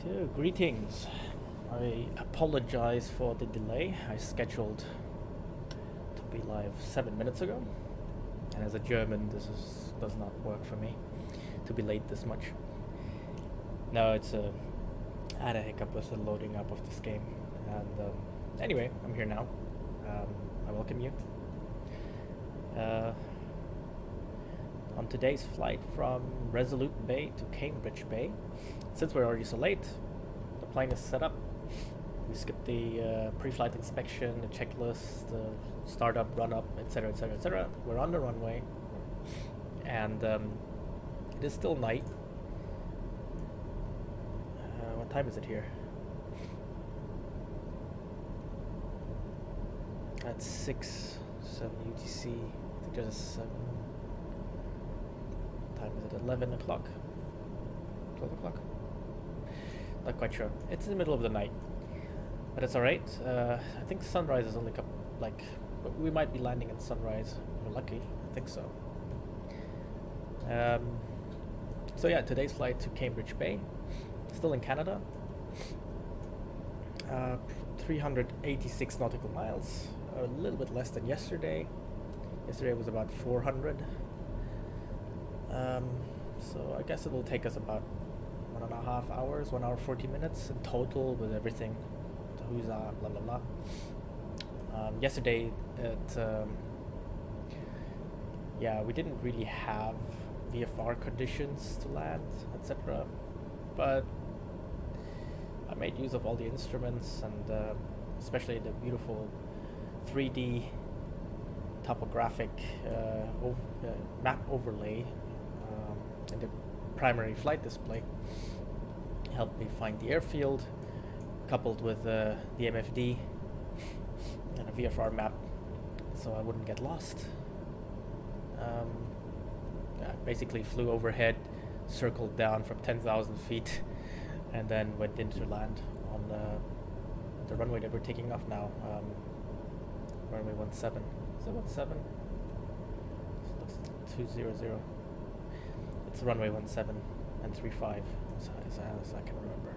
So, greetings. I apologize for the delay. I scheduled to be live 7 minutes ago, and as a German, does not work for me to be late this much. No, I had a hiccup with the loading up of this game, and anyway, I'm here now. I welcome you. On today's flight from Resolute Bay to Cambridge Bay. Since we're already so late, the plane is set up. We skipped the pre-flight inspection, the checklist, the startup, run-up, etc., etc., etc. We're on the runway, and it is still night. What time is it here? At 7 UTC. I think there's a 7. What time is it? 11 o'clock? 12 o'clock? Not quite sure. It's in the middle of the night, but it's alright. I think sunrise is only we might be landing at sunrise. We're lucky. I think so. So yeah, today's flight to Cambridge Bay, still in Canada. 386 nautical miles, a little bit less than yesterday. Yesterday was about 400. So I guess it will take us about 1.5 hours, 1 hour 40 minutes in total with everything. The huza, blah blah blah. Yesterday, we didn't really have VFR conditions to land, etc. But I made use of all the instruments and especially the beautiful 3D topographic map overlay and the primary flight display helped me find the airfield, coupled with the MFD and a VFR map, so I wouldn't get lost. I basically flew overhead, circled down from 10,000 feet, and then went into land on the runway that we're taking off now. Runway 17. Is it 17? It looks 200. It's runway 17 and 35, as I can remember.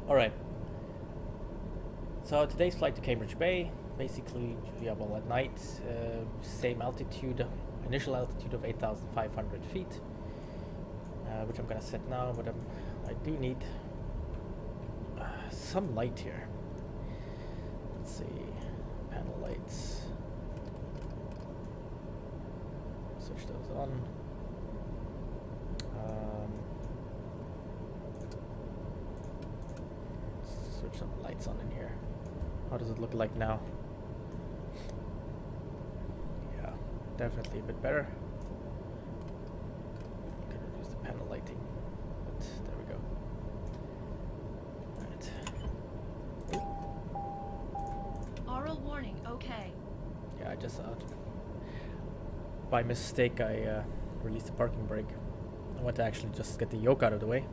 Alright. So today's flight to Cambridge Bay, basically, at night, same altitude, initial altitude of 8,500 feet, which I'm gonna set now, but I do need some light here. Let's see, panel lights. Switch those on. Switch some lights on in here. How does it look like now? Yeah, definitely a bit better. Can reduce the panel lighting, but there we go. Alright. Aural warning, okay. Yeah, I just by mistake I released the parking brake. I want to actually just get the yoke out of the way.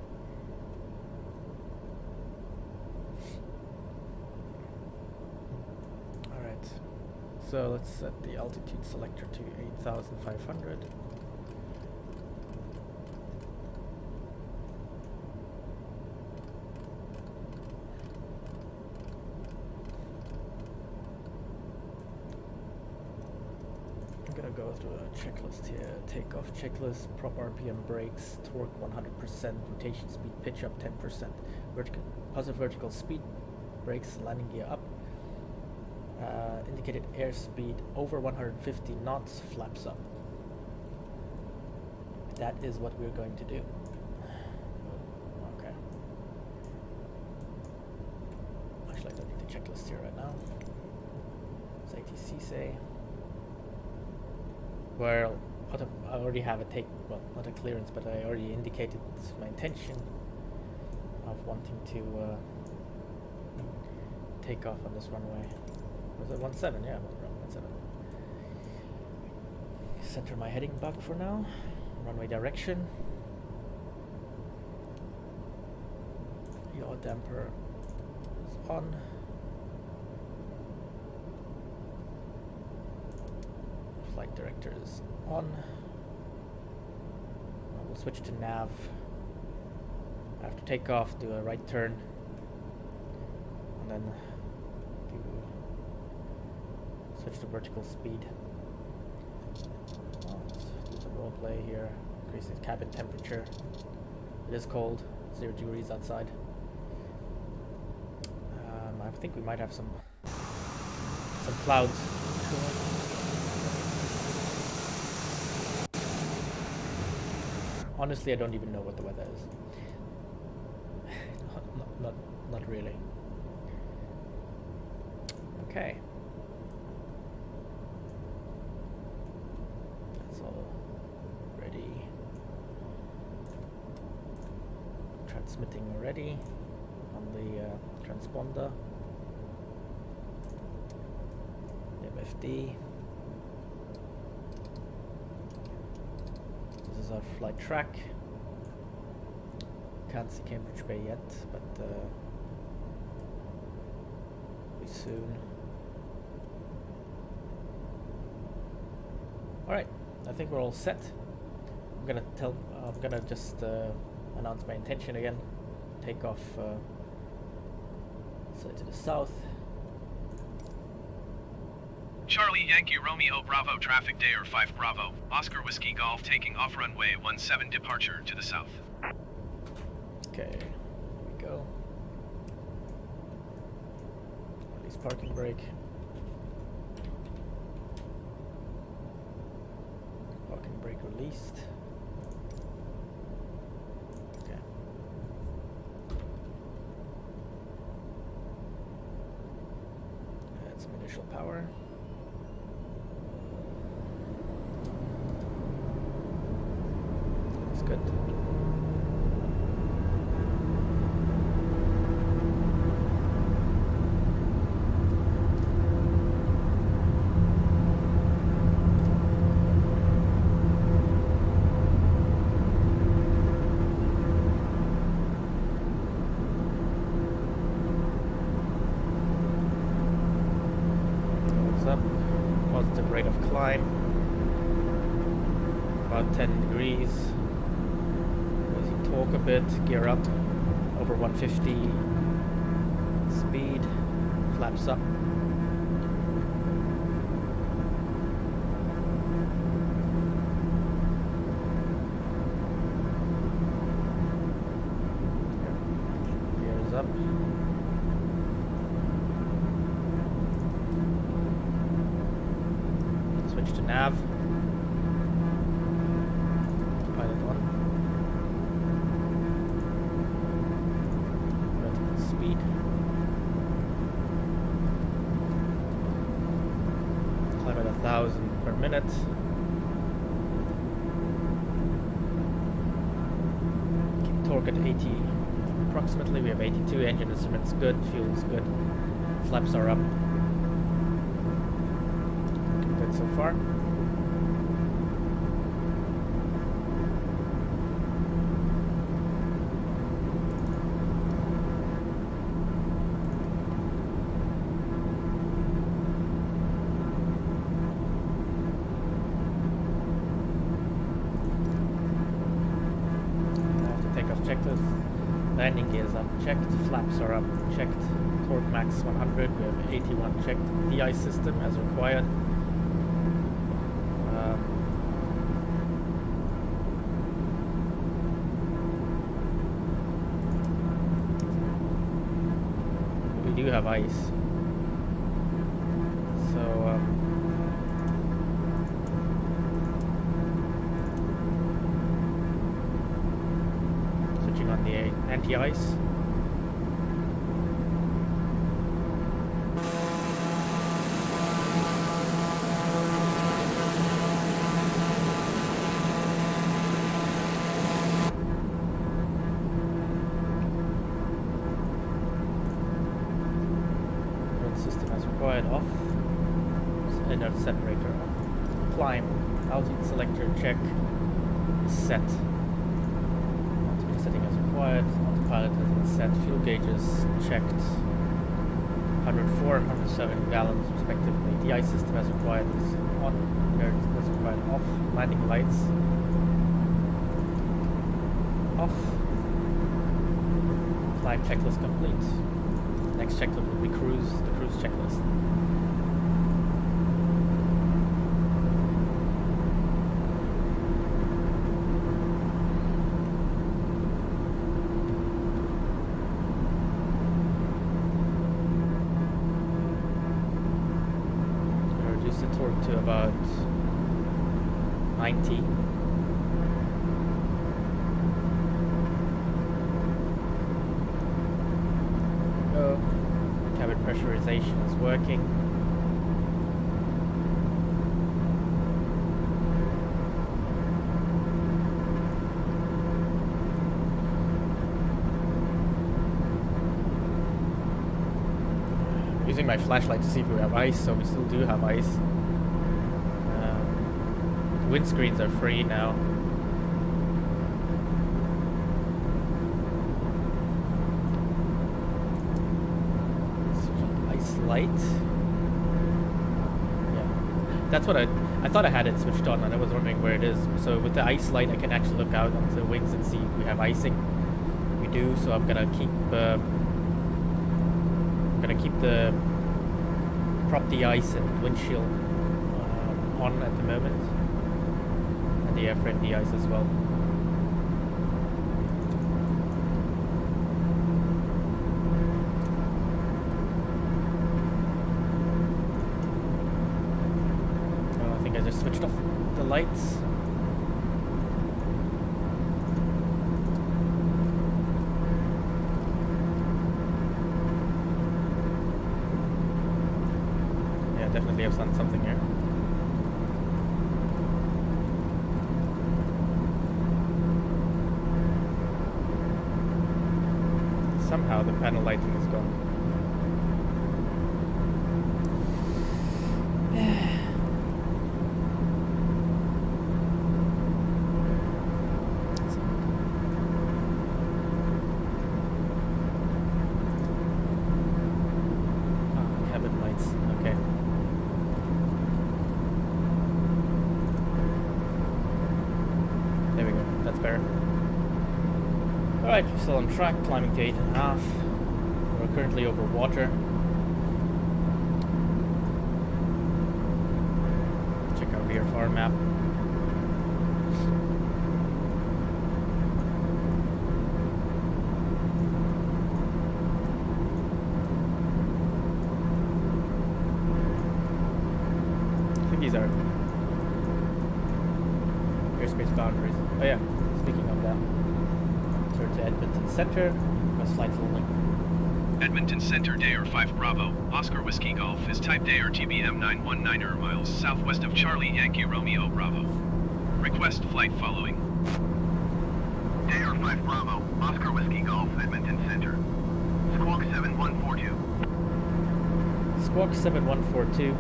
Alright, so let's set the altitude selector to 8,500. I'm gonna go through a checklist here. Takeoff checklist, prop RPM brakes, torque 100%, rotation speed, pitch up 10%, positive vertical speed, brakes, landing gear up, indicated airspeed over 150 knots, flaps up. That is what we're going to do. Okay. Actually, I don't need the checklist here right now. What's ATC say? Well, I already have not a clearance, but I already indicated my intention of wanting to take off on this runway. Was it 17? Yeah, 17. Center my heading bug for now. Runway direction. Yaw damper is on. Flight director is on. We'll switch to nav I have to take off, do a right turn, and then switch to vertical speed. Let's do some role play here. Increase the cabin temperature. It is cold, 0 degrees outside. I think we might have some clouds. Honestly, I don't even know what the weather is. Not really. Okay. That's all ready. Transmitting already on the transponder. MFD. This is our flight track. Can't see Cambridge Bay yet, but we soon. All right, I think we're all set. I'm gonna just announce my intention again. Take off to the south. Charlie Yankee Romeo Bravo traffic Dayer 5 Bravo, Oscar Whiskey Golf taking off runway 17 departure to the south. Okay, here we go. Release parking brake. Parking brake released. Okay. Add some initial power. Looks good. Up, positive rate of climb, about 10 degrees. As you torque a bit, gear up, over 150 speed, flaps up. Gears up. Switch to nav. Pilot on. Vertical speed. Climb at 1,000 per minute. Keep torque at 80 approximately. We have 82. Engine instruments good. Fuel is good. Flaps are up. So far. Takeoff checklist. Landing gears up, checked. Flaps are up, checked. Torque max 100. We have 81 checked. DI system as required. We do have ice, so switching on the anti-ice. Off, inner separator off. Climb, altitude selector check, set. Altitude setting as required. Autopilot has been set. Fuel gauges checked. 104 and 107 gallons respectively. DI system as required is on. Air as required off. Landing lights off. Climb checklist complete. Next checklist will be the cruise checklist. Reduce the torque to about 90. Cabin pressurization is working. Using my flashlight to see if we have ice, so we still do have ice. Windscreens are free now. Light. Yeah, that's what I thought I had it switched on, and I was wondering where it is. So with the ice light, I can actually look out onto the wings and see if we have icing. We do. So I'm gonna keep the prop the ice and windshield on at the moment, and the airframe de-ice as well. Switched off the lights. Yeah, definitely have done something here. Somehow the panel lighting is gone. Alright, we're still on track, climbing to 8.5. We're currently over water. Check our VFR map. I think these are airspace boundaries. Oh yeah, speaking of that. To Edmonton Center, request flight following. Edmonton Center, Dayer 5 Bravo, Oscar Whiskey Golf is type Dayer TBM 919er miles southwest of Charlie Yankee Romeo Bravo. Request flight following. Dayer 5 Bravo, Oscar Whiskey Golf, Edmonton Center. Squawk 7142. Squawk 7142.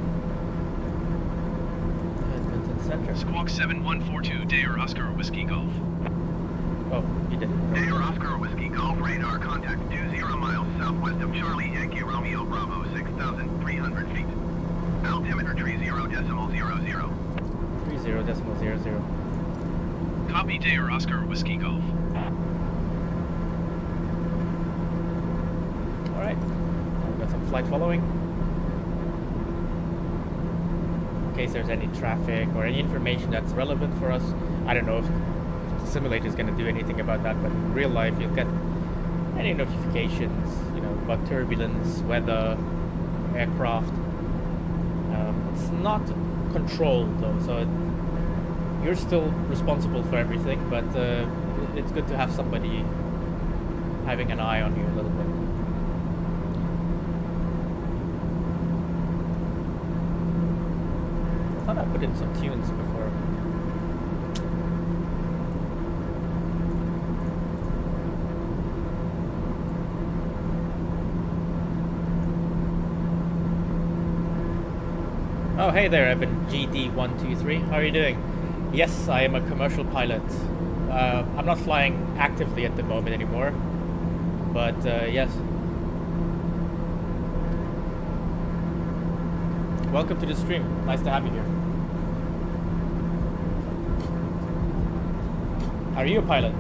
Edmonton Center. Squawk 7142, Dayer Oscar Whiskey Golf. Oh, you did it. Dayer Oscar Whiskey Golf radar contact 20 miles southwest of Charlie Yankee Romeo Bravo 6,300 feet. Altimeter 30.00. 30.00. Copy Dayer Oscar Whiskey Golf. Alright, we've got some flight following. In case there's any traffic or any information that's relevant for us. I don't know if the simulator is going to do anything about that, but in real life you'll get any notifications, about turbulence, weather, aircraft. It's not controlled though, so you're still responsible for everything, but it's good to have somebody having an eye on you a little bit. I thought I put in some tunes before. Oh, hey there, Evan GD123. How are you doing? Yes, I am a commercial pilot. I'm not flying actively at the moment anymore, but yes. Welcome to the stream. Nice to have you here. Are you a pilot?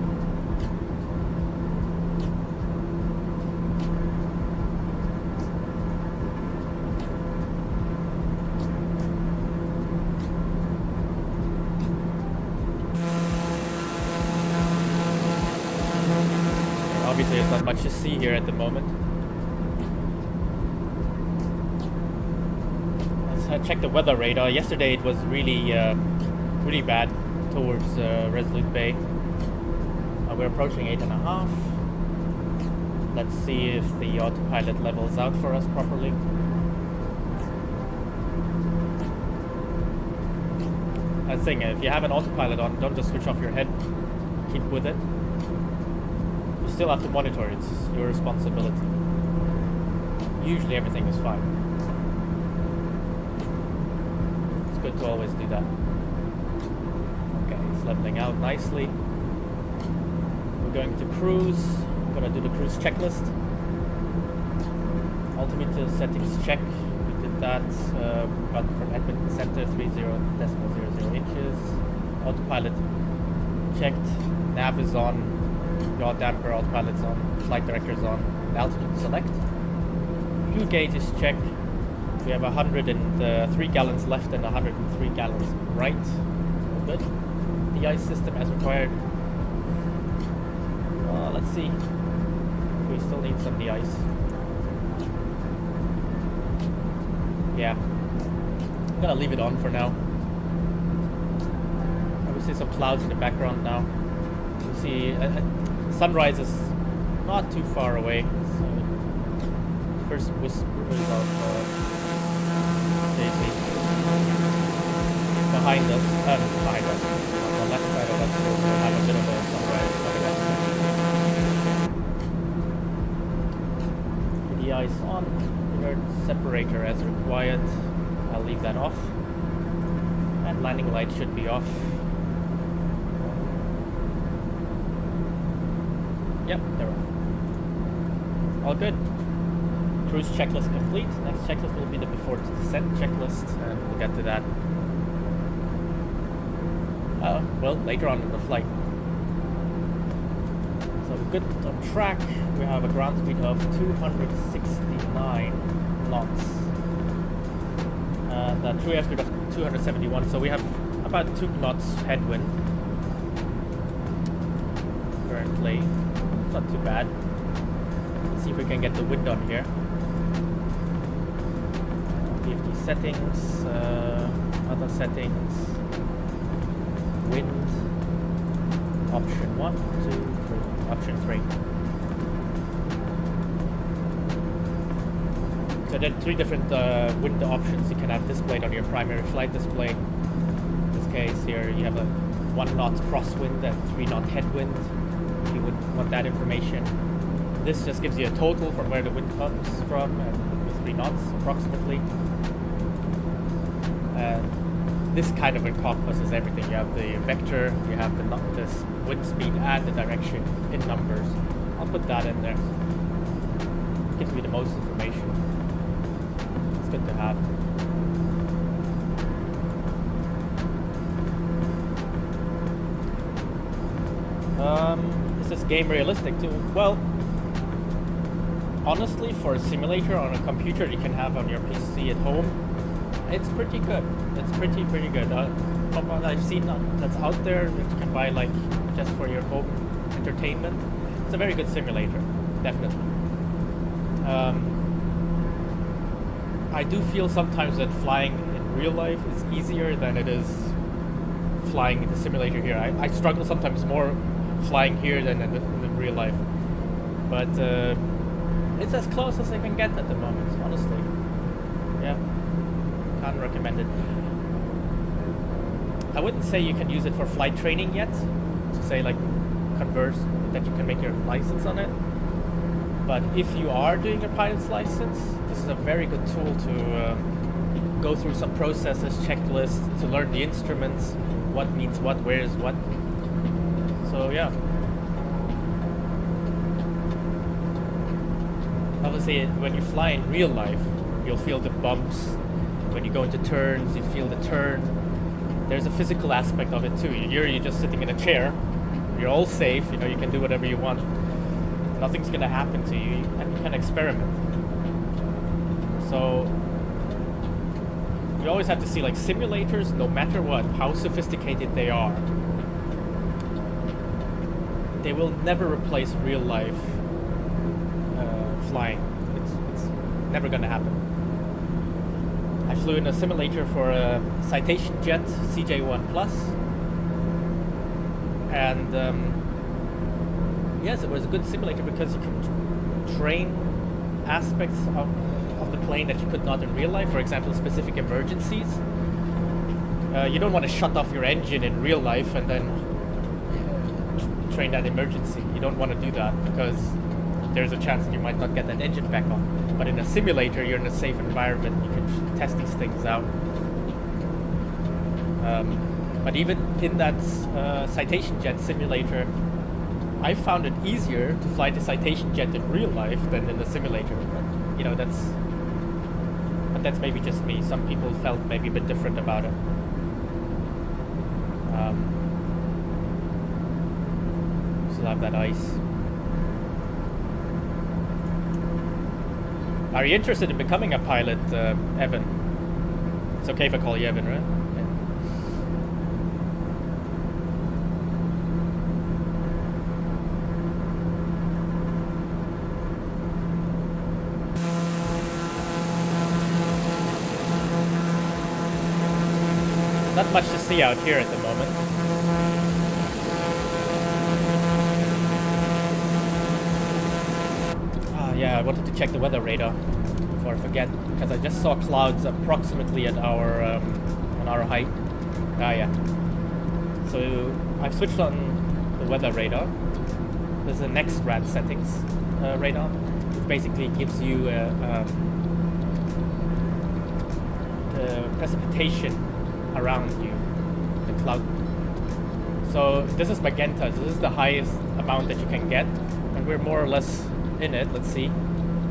Obviously there's not much to see here at the moment. Let's check the weather radar. Yesterday it was really really bad towards Resolute Bay. We're approaching 8.5. Let's see if the autopilot levels out for us properly. I think if you have an autopilot on, don't just switch off your head. Keep with it. You still have to monitor it. It's your responsibility. Usually everything is fine. It's good to always do that. Okay, it's leveling out nicely. We're going to cruise. I'm gonna do the cruise checklist. Altimeter settings check. We did that. Got from Edmonton Center 30.00 inches. Autopilot checked. Nav is on. Yaw damper autopilot's on. Flight director's on. Altitude select. Fuel gauge is checked. We have 103 gallons left and 103 gallons right. All good. The ice system as required. Let's see. We still need some de-ice. Yeah. I'm gonna leave it on for now. We see some clouds in the background now. You see sunrise is not too far away. So first whispers of Daisy behind us. On the left side of us, we'll have a bit of a sunrise coming up. The ice on. Inert separator as required. I'll leave that off. And landing light should be off. Yep, they're off. All good. Cruise checklist complete. Next checklist will be the before descent checklist, and we'll get to that. Well, later on in the flight. So we're good on track. We have a ground speed of 269 knots. And a true airspeed of 271, so we have about 2 knots headwind. Currently. It's not too bad. Let's see if we can get the wind on here. PFD settings, other settings, wind, option 1, 2, 3, option 3. So there are 3 different wind options you can have displayed on your primary flight display. In this case here you have a 1 knot crosswind and 3 knot headwind. If you would want that information. This just gives you a total from where the wind comes from and 3 knots approximately. And this kind of encompasses everything. You have the vector, you have the wind speed and the direction in numbers. I'll put that in there. It gives me the most information. It's good to have. Is this game realistic too? Well, honestly, for a simulator on a computer you can have on your PC at home, it's pretty good. It's pretty good. From what I've seen that's out there that you can buy like just for your home entertainment, it's a very good simulator, definitely. I do feel sometimes that flying in real life is easier than it is flying in the simulator here. I struggle sometimes more flying here than in real life, but it's as close as I can get at the moment, honestly. Yeah, can't recommend it. I wouldn't say you can use it for flight training yet, to say like converse that you can make your license on it. But if you are doing your pilot's license, this is a very good tool to go through some processes, checklists, to learn the instruments, what means what, where is what. So yeah. Obviously, when you fly in real life, you'll feel the bumps. When you go into turns, you feel the turn. There's a physical aspect of it too. You're just sitting in a chair. You're all safe. You know, you can do whatever you want. Nothing's gonna happen to you, and you can experiment. So you always have to see, like, simulators, no matter what, how sophisticated they are, they will never replace real life flying. It's never gonna happen. I flew in a simulator for a Citation Jet CJ1 Plus, and yes, it was a good simulator because you could train aspects of the plane that you could not in real life. For example, specific emergencies. You don't want to shut off your engine in real life and then train that emergency. You don't want to do that because there's a chance that you might not get that engine back on. But in a simulator, you're in a safe environment. You can test these things out. But even in that Citation Jet simulator, I found it easier to fly the Citation Jet in real life than in the simulator. But, you know, that's maybe just me. Some people felt maybe a bit different about it. Still have that ice. Are you interested in becoming a pilot, Evan? It's okay if I call you Evan, right? Yeah. Not much to see out here at the moment. Yeah, I wanted to check the weather radar before I forget, because I just saw clouds approximately at our height. Ah, yeah. So I've switched on the weather radar. There's a NextRad settings radar, which basically gives you the precipitation around you, the cloud. So this is magenta. So this is the highest amount that you can get, and we're more or less in it. Let's see.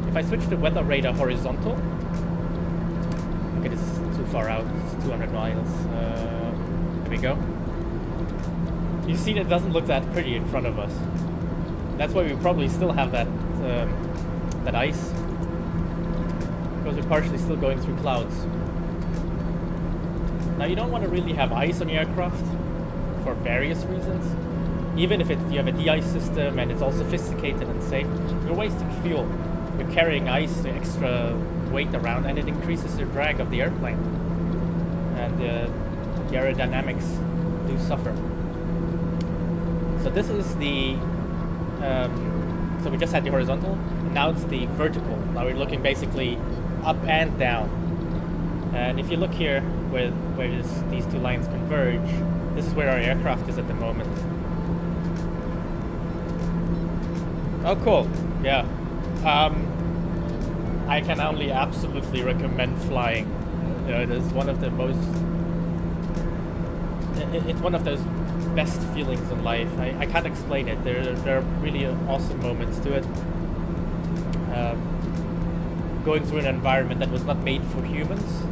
If I switch the weather radar horizontal, okay, this is too far out. It's 200 miles. Here we go. You see, it doesn't look that pretty in front of us. That's why we probably still have that that ice, because we're partially still going through clouds. Now, you don't want to really have ice on your aircraft for various reasons. Even if you have a de-ice system and it's all sophisticated and safe, you're wasting fuel. You're carrying ice, the extra weight around, and it increases the drag of the airplane. And the aerodynamics do suffer. So this is the... so we just had the horizontal, and now it's the vertical. Now we're looking basically up and down. And if you look here, where these two lines converge, this is where our aircraft is at the moment. Oh, cool. Yeah. I can only absolutely recommend flying. You know, it is one of the most... It's one of those best feelings in life. I can't explain it. There are really awesome moments to it. Going through an environment that was not made for humans,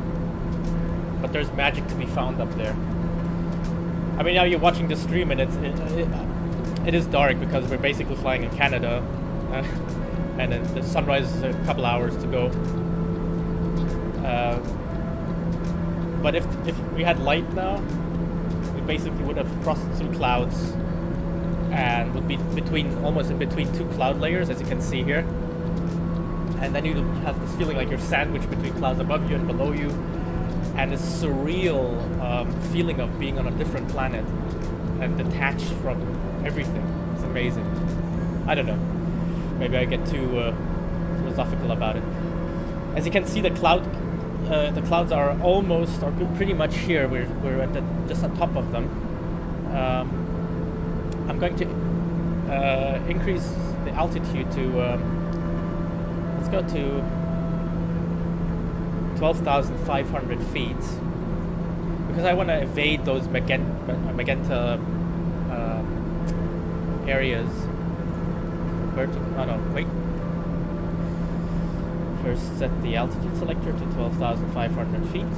but there's magic to be found up there. I mean, now you're watching the stream and it is dark because we're basically flying in Canada, and the sunrise is a couple hours to go. But if we had light now, we basically would have crossed through clouds and would be almost in between two cloud layers, as you can see here. And then you have this feeling like you're sandwiched between clouds above you and below you, and this surreal feeling of being on a different planet and detached from everything. It's amazing. I don't know. Maybe I get too philosophical about it. As you can see, the clouds are almost, or pretty much here. We're at just on top of them. I'm going to increase the altitude to. Let's go to 12,500 feet, because I want to evade those magenta areas. Oh no, wait. First set the altitude selector to 12,500 feet.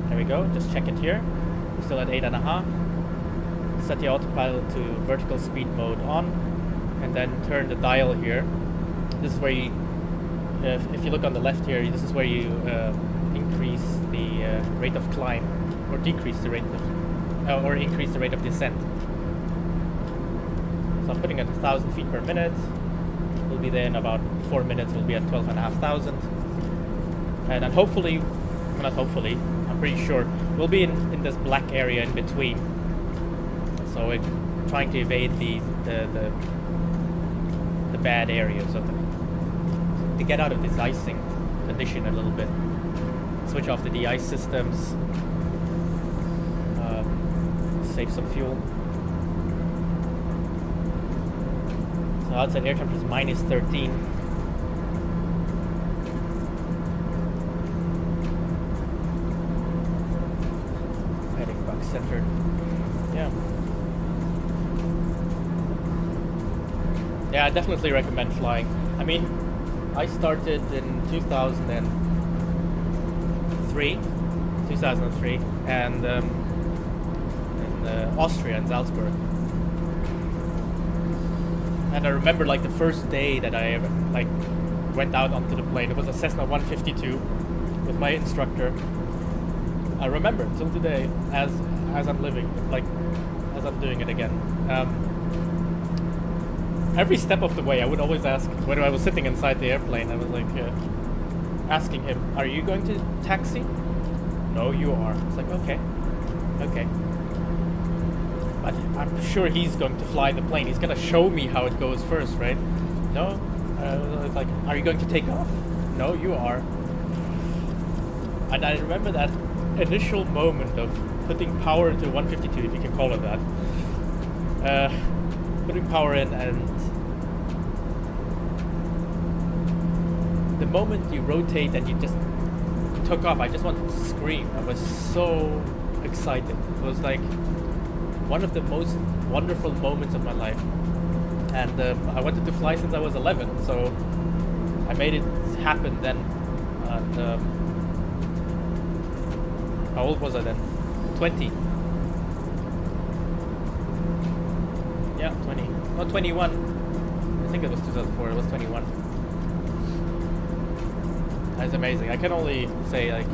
There we go, just check it here. We're still at 8.5. Set the autopilot to vertical speed mode on, and then turn the dial here. This is where you, if you look on the left here, this is where you increase the rate of climb, or decrease the rate of, or increase the rate of descent. So I'm putting at 1,000 feet per minute, We'll be there in about 4 minutes. We'll be at 12,500. And then hopefully, not hopefully, I'm pretty sure, we'll be in this black area in between. So we're trying to evade the bad areas of to get out of this icing condition a little bit. Switch off the de-ice systems. Save some fuel. So outside air temperature is minus 13. Heading back centered. Yeah. Yeah, I definitely recommend flying. I mean, I started in 2003, and in Austria, in Salzburg. And I remember like the first day that I like went out onto the plane. It was a Cessna 152 with my instructor. I remember till today as I'm living, like as I'm doing it again. Every step of the way, I would always ask, when I was sitting inside the airplane, I was like asking him, "Are you going to taxi?" "No, you are." It's like, okay. But I'm sure he's going to fly the plane. He's going to show me how it goes first, right? No? It's like, "Are you going to take off?" "No, you are." And I remember that initial moment of putting power into 152, if you can call it that. Putting power in, and the moment you rotate and you just took off, I just wanted to scream. I was so excited. It was like one of the most wonderful moments of my life. And I wanted to fly since I was 11, so I made it happen then. And how old was I then? 20. Yeah, 20. Not 21. I think it was 2004. It was 21. That's amazing. I can only say, like,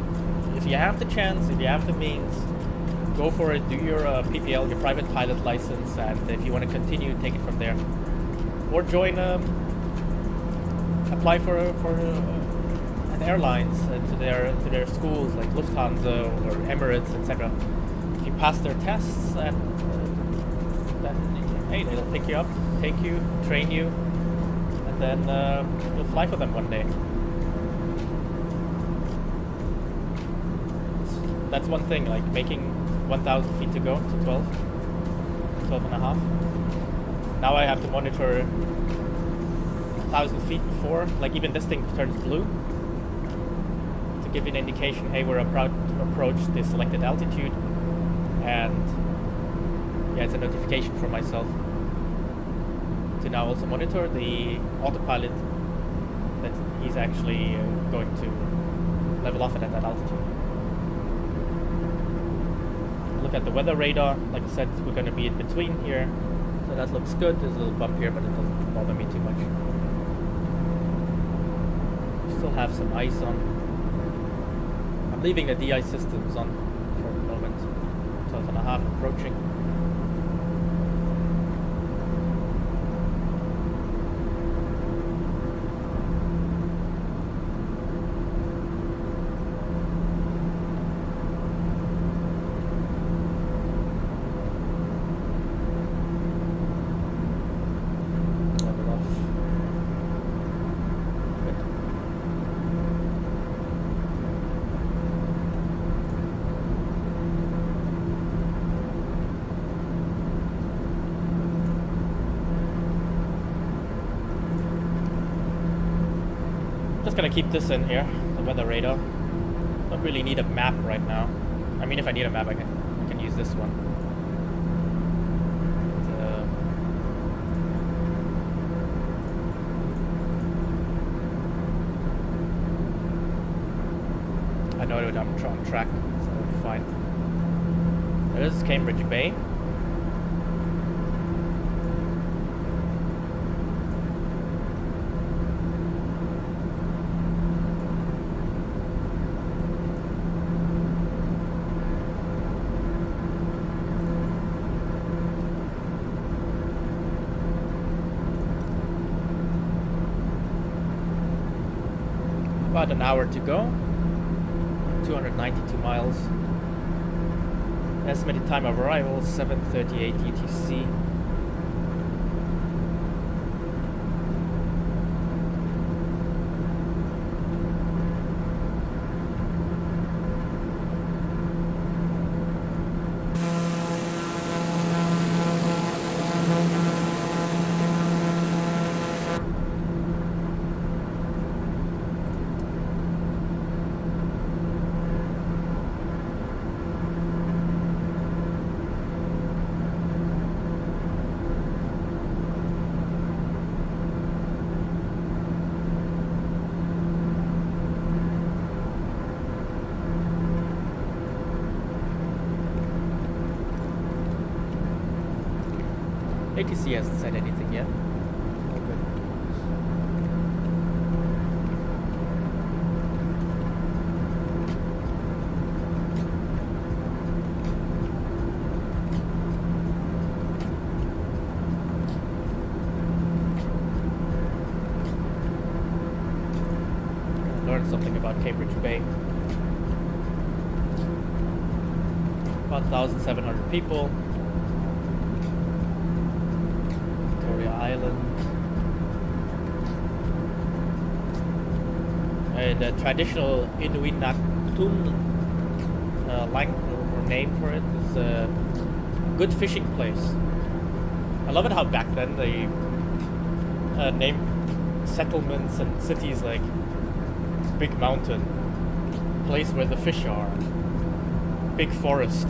if you have the chance, if you have the means, go for it. Do your PPL, your private pilot license, and if you want to continue, take it from there. Or join, apply for an airlines to their schools like Lufthansa or Emirates, etc. If you pass their tests, and then hey, they'll pick you up, take you, train you, and then you'll fly for them one day. That's one thing, like making 1,000 feet to go to 12 and a half. Now I have to monitor 1,000 feet before, like even this thing turns blue to give you an indication, hey, we're about to approach the selected altitude, and yeah, it's a notification for myself to now also monitor the autopilot that he's actually going to level off at that altitude. Look at the weather radar. Like I said, we're going to be in between here, so that looks good. There's a little bump here, but it doesn't bother me too much. Still have some ice on. I'm leaving the de-ice systems on for the moment. 12 and a half approaching. Just gonna keep this in here, the weather radar. Don't really need a map right now. I mean, if I need a map, I can use this one. I know that I'm on track, so it'll be fine. This is Cambridge Bay. About an hour to go. 292 miles. Estimated time of arrival 7:38 UTC. ATC hasn't said anything yet. All good. Learned something about Cambridge Bay. About 1,700 people. Island. The traditional Inuit Naktum name for it is a good fishing place. I love it how back then they named settlements and cities like Big Mountain, place where the fish are, Big Forest.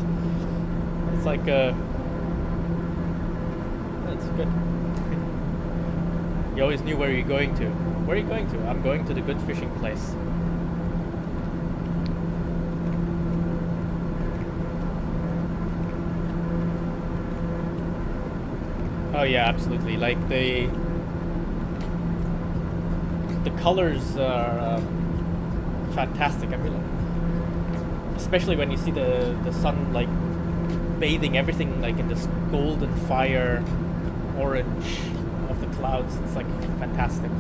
It's like that's good. You always knew where you're going to. Where are you going to? I'm going to the good fishing place. Oh yeah, absolutely. Like the colors are fantastic. I mean, especially when you see the sun like bathing everything like in this golden fire, orange of the clouds. It's like fantastic.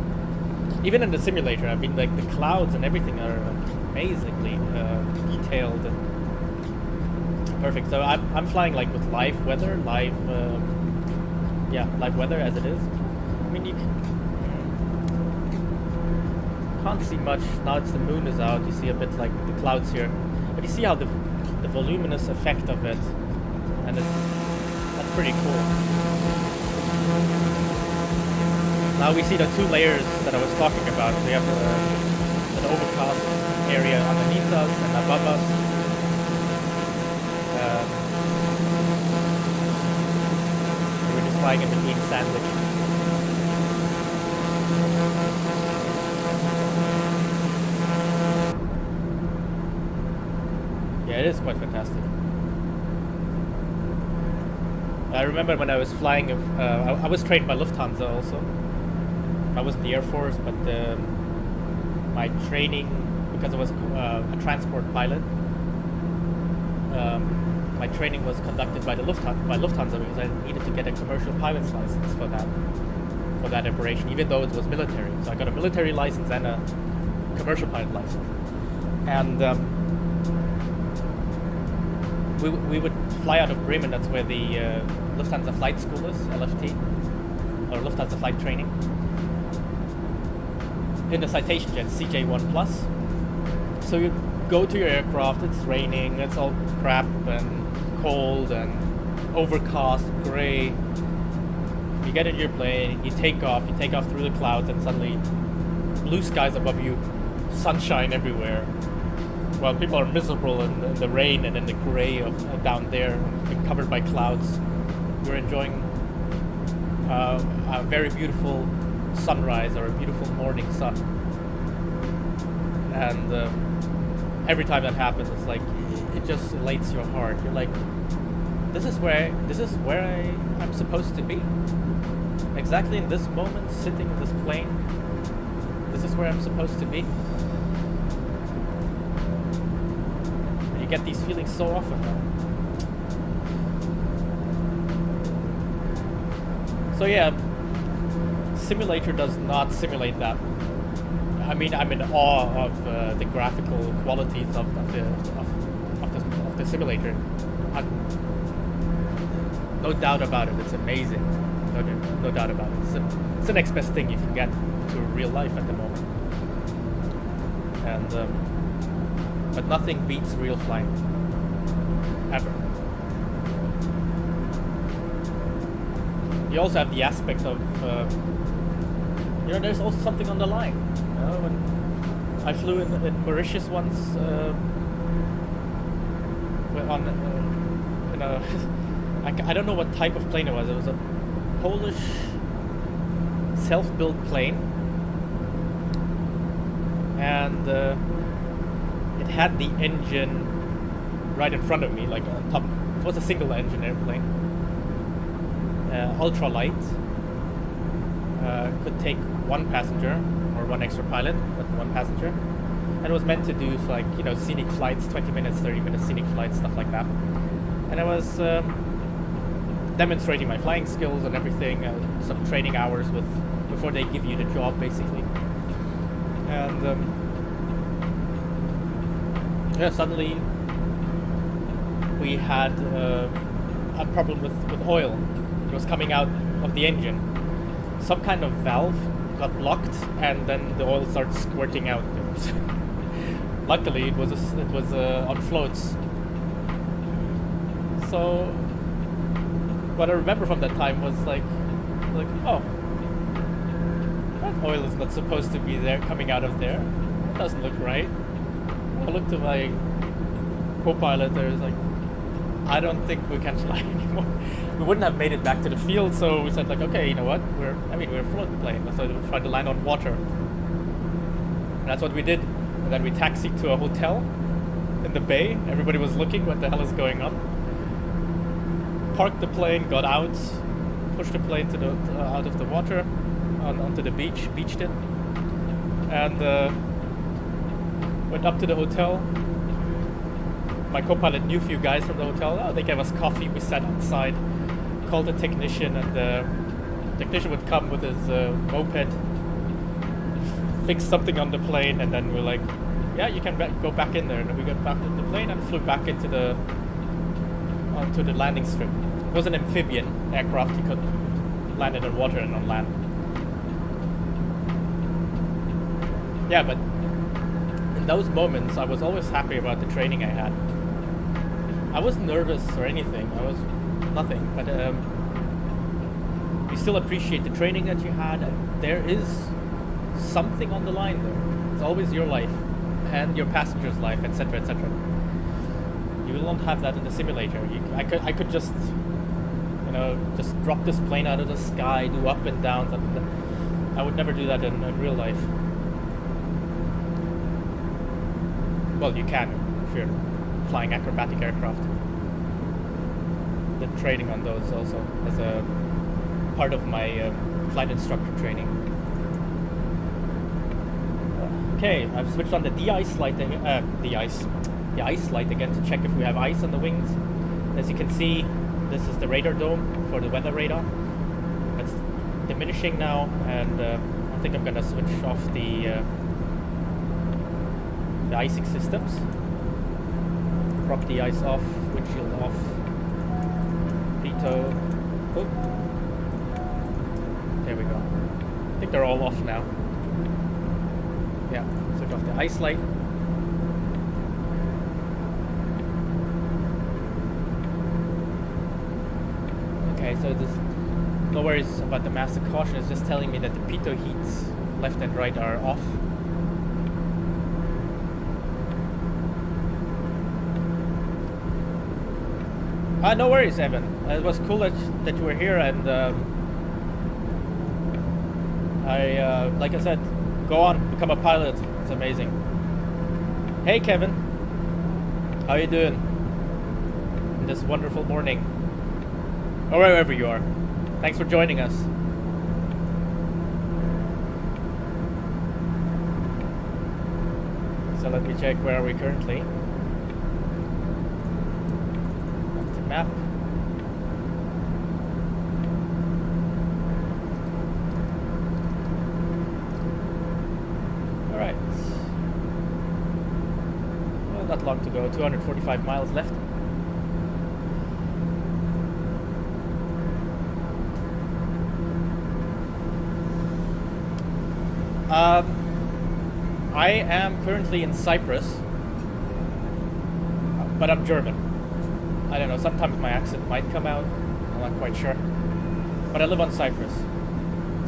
Even in the simulator, I mean, like the clouds and everything are like amazingly detailed and perfect. So I'm flying like with live weather, live weather as it is. I mean, you can't see much now. It's the moon is out. You see a bit like the clouds here, but you see how the voluminous effect of it, and that's pretty cool. Now we see the two layers that I was talking about. We have an overcast area underneath us and above us. We're just flying in between sandwich. Yeah, it is quite fantastic. I remember when I was flying, I was trained by Lufthansa also. I was in the Air Force, but my training, because I was a transport pilot, my training was conducted by Lufthansa because I needed to get a commercial pilot's license for that operation, even though it was military. So I got a military license and a commercial pilot license, and we would fly out of Bremen. That's where the Lufthansa Flight School is, LFT, or Lufthansa Flight Training. In the Citation Jet CJ1 Plus. So you go to your aircraft, it's raining, it's all crap and cold and overcast, gray. You get in your plane, you take off through the clouds, and suddenly blue skies above you, sunshine everywhere. While people are miserable in the rain and in the gray of down there, covered by clouds. You're enjoying a very beautiful sunrise or a beautiful morning sun, and every time that happens, it's like it just elates your heart. You're like, this is where I'm supposed to be. Exactly in this moment, sitting in this plane, this is where I'm supposed to be. And you get these feelings so often now. So yeah, simulator does not simulate that. I mean, I'm in awe of the graphical qualities of the simulator. No doubt about it, it's amazing. No doubt about it. It's the next best thing you can get to real life at the moment. And but nothing beats real flying, ever. You also have the aspect of there's also something on the line. When I flew in Mauritius once on in a I don't know what type of plane it was. It was a Polish self-built plane, and it had the engine right in front of me, like on top. It was a single-engine airplane, ultra light. Could take one passenger or one extra pilot, but one passenger. And it was meant to do like scenic flights, 20 minutes, 30 minutes scenic flights, stuff like that. And I was demonstrating my flying skills and everything, some training hours before they give you the job, basically. And suddenly we had a problem with oil. It was coming out of the engine. Some kind of valve got blocked, and then the oil started squirting out. Luckily, it was on floats. So what I remember from that time was like, oh, that oil is not supposed to be there, coming out of there. It doesn't look right. I looked to my co-pilot. There was like, I don't think we can fly anymore. We wouldn't have made it back to the field, so we said like, okay, you know what? We're a float plane, so we tried to land on water. And that's what we did. And then we taxied to a hotel in the bay. Everybody was looking, what the hell is going on? Parked the plane, got out, pushed the plane to the out of the water, onto the beach, beached it, and went up to the hotel. My co-pilot knew a few guys from the hotel. Oh, they gave us coffee. We sat outside, called the technician, and the technician would come with his moped, fix something on the plane, and then we're like, yeah, you can go back in there. And then we got back in the plane and flew back onto the landing strip. It was an amphibian aircraft. You could land it on water and on land. Yeah, but in those moments, I was always happy about the training I had. I wasn't nervous or anything. I was nothing. But you still appreciate the training that you had. And there is something on the line there. It's always your life and your passenger's life, etc., etc. You will not have that in the simulator. I could just, just drop this plane out of the sky, do up and down. I would never do that in real life. Well, you can if you're flying acrobatic aircraft. The training on those also as a part of my flight instructor training. Okay, I've switched on the de-ice light, the ice light again to check if we have ice on the wings. As you can see, this is the radar dome for the weather radar. It's diminishing now, and I think I'm gonna switch off the icing systems. Prop the ice off, windshield off, pitot. Oh, there we go. I think they're all off now. Yeah, switch off the ice light. Okay, so there's no worries about the master caution. It's just telling me that the pitot heats left and right are off. No worries, Evan. It was cool that you were here, and like I said, go on, become a pilot. It's amazing. Hey, Kevin. How you doing in this wonderful morning? Or wherever you are. Thanks for joining us. So let me check, where are we currently? Map. long to go. 245 miles left. I am currently in Cyprus, but I'm German. I don't know, sometimes my accent might come out, I'm not quite sure. But I live on Cyprus.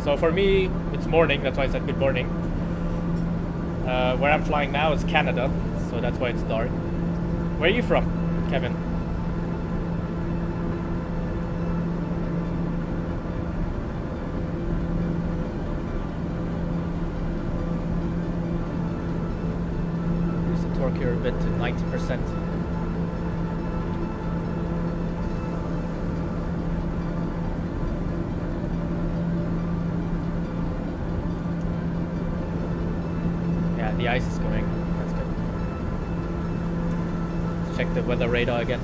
So for me, it's morning, that's why I said good morning. Where I'm flying now is Canada, so that's why it's dark. Where are you from, Kevin? Use the torque here a bit to 90%. The ice is going. That's good. Let's check the weather radar again.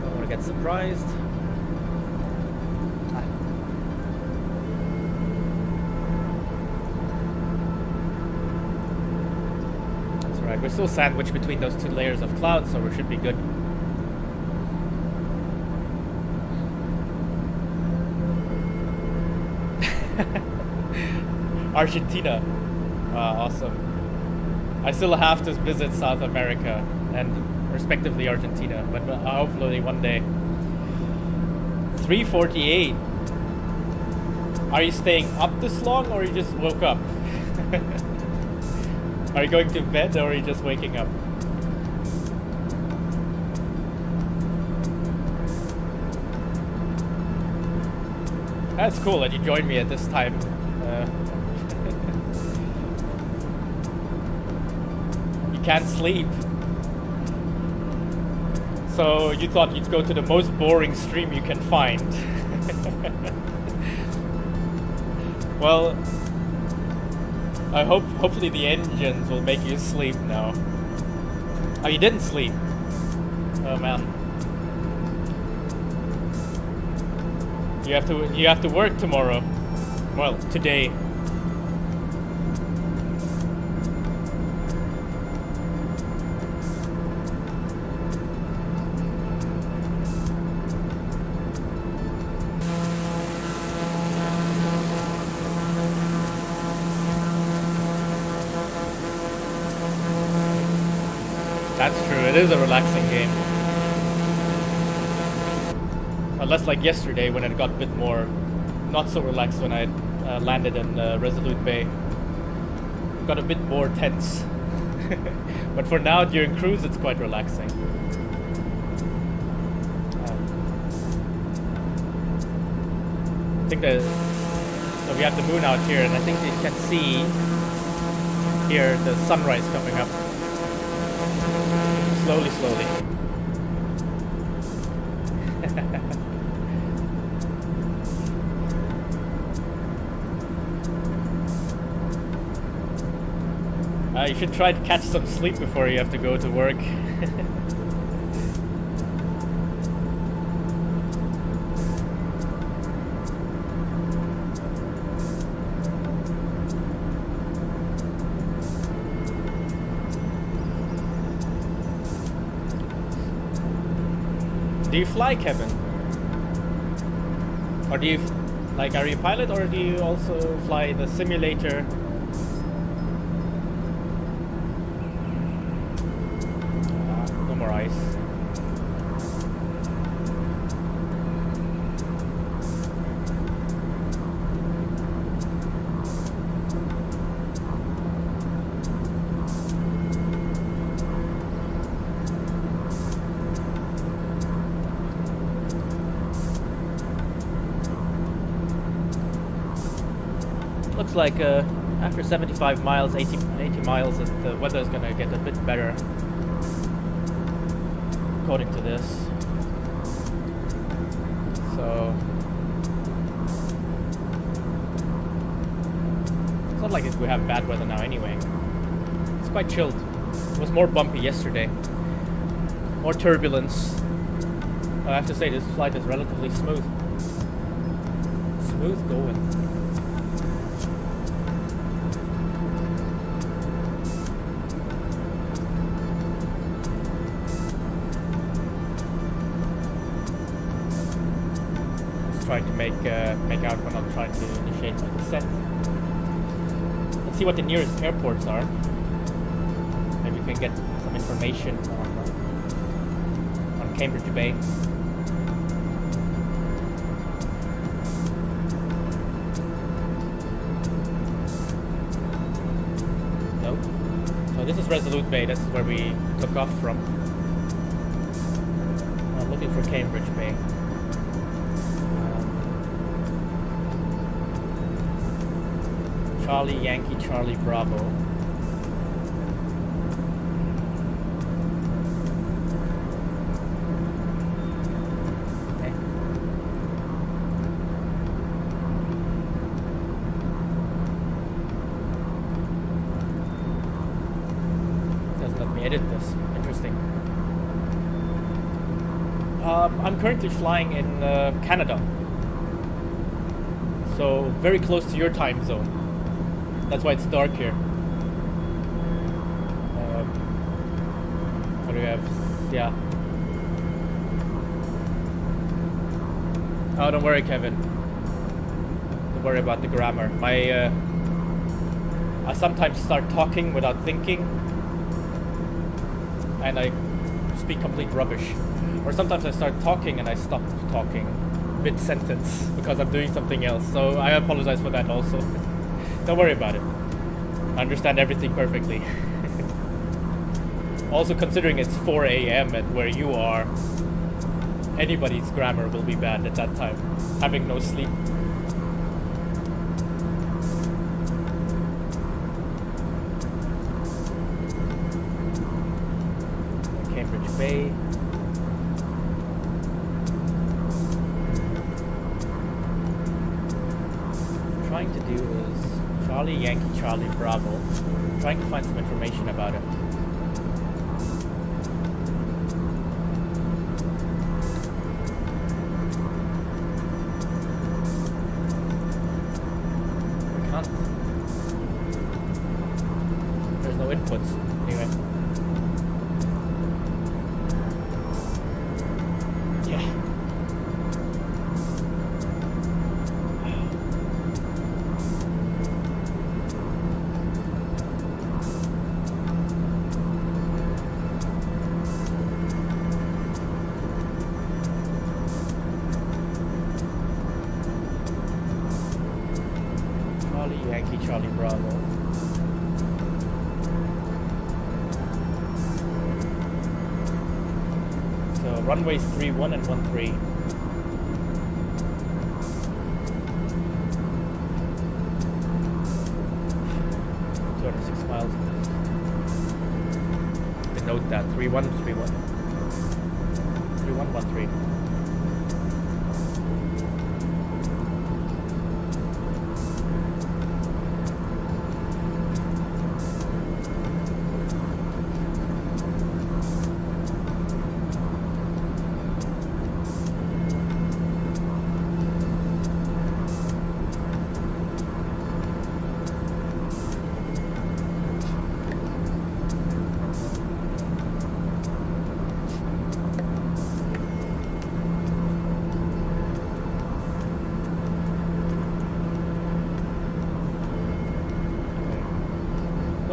Don't want to get surprised. That's alright. We're still sandwiched between those two layers of clouds, so we should be good. Argentina. Awesome. I still have to visit South America and respectively Argentina, but hopefully one day. 3:48. Are you staying up this long or you just woke up? Are you going to bed or are you just waking up? That's cool that you joined me at this time. Can't sleep. So you thought you'd go to the most boring stream you can find. Well, I hopefully the engines will make you sleep now. Oh, you didn't sleep. Oh man. You have to work tomorrow. Well, today. That's true, it is a relaxing game. Unless like yesterday when it got a bit more not so relaxed when I landed in Resolute Bay. It got a bit more tense. But for now, during cruise, it's quite relaxing. I think that so we have the moon out here, and I think you can see here the sunrise coming up. Slowly, slowly. You should try to catch some sleep before you have to go to work. Do you fly, Kevin? Or do you, like, are you a pilot or do you also fly the simulator? No more ice. Looks like after 75 miles, 80 miles, the weather is gonna get a bit better, according to this. So it's not like we have bad weather now anyway. It's quite chilled. It was more bumpy yesterday, more turbulence. I have to say this flight is relatively smooth. Smooth going. make out when I'm trying to initiate my descent. Let's see what the nearest airports are. Maybe we can get some information on Cambridge Bay. Nope. So this is Resolute Bay. This is where we took off from. I'm looking for Cambridge Bay. Charlie Yankee Charlie Bravo. Okay. Doesn't let me edit this. Interesting. I'm currently flying in Canada, so very close to your time zone. That's why it's dark here. What do we have? Yeah. Oh, don't worry, Kevin. Don't worry about the grammar. I sometimes start talking without thinking, and I speak complete rubbish. Or sometimes I start talking and I stop talking mid-sentence because I'm doing something else. So I apologize for that also. Don't worry about it. I understand everything perfectly. Also, considering it's 4 a.m. at where you are, anybody's grammar will be bad at that time, having no sleep. Cambridge Bay. Trying to do is Charlie Yankee Charlie Bravo. I'm trying to find some information about it. I can't. There's no inputs. Anyway. Yeah. Yankee Charlie Bravo. So runways 31 and 13. 206 miles. Note that 3131. 3113.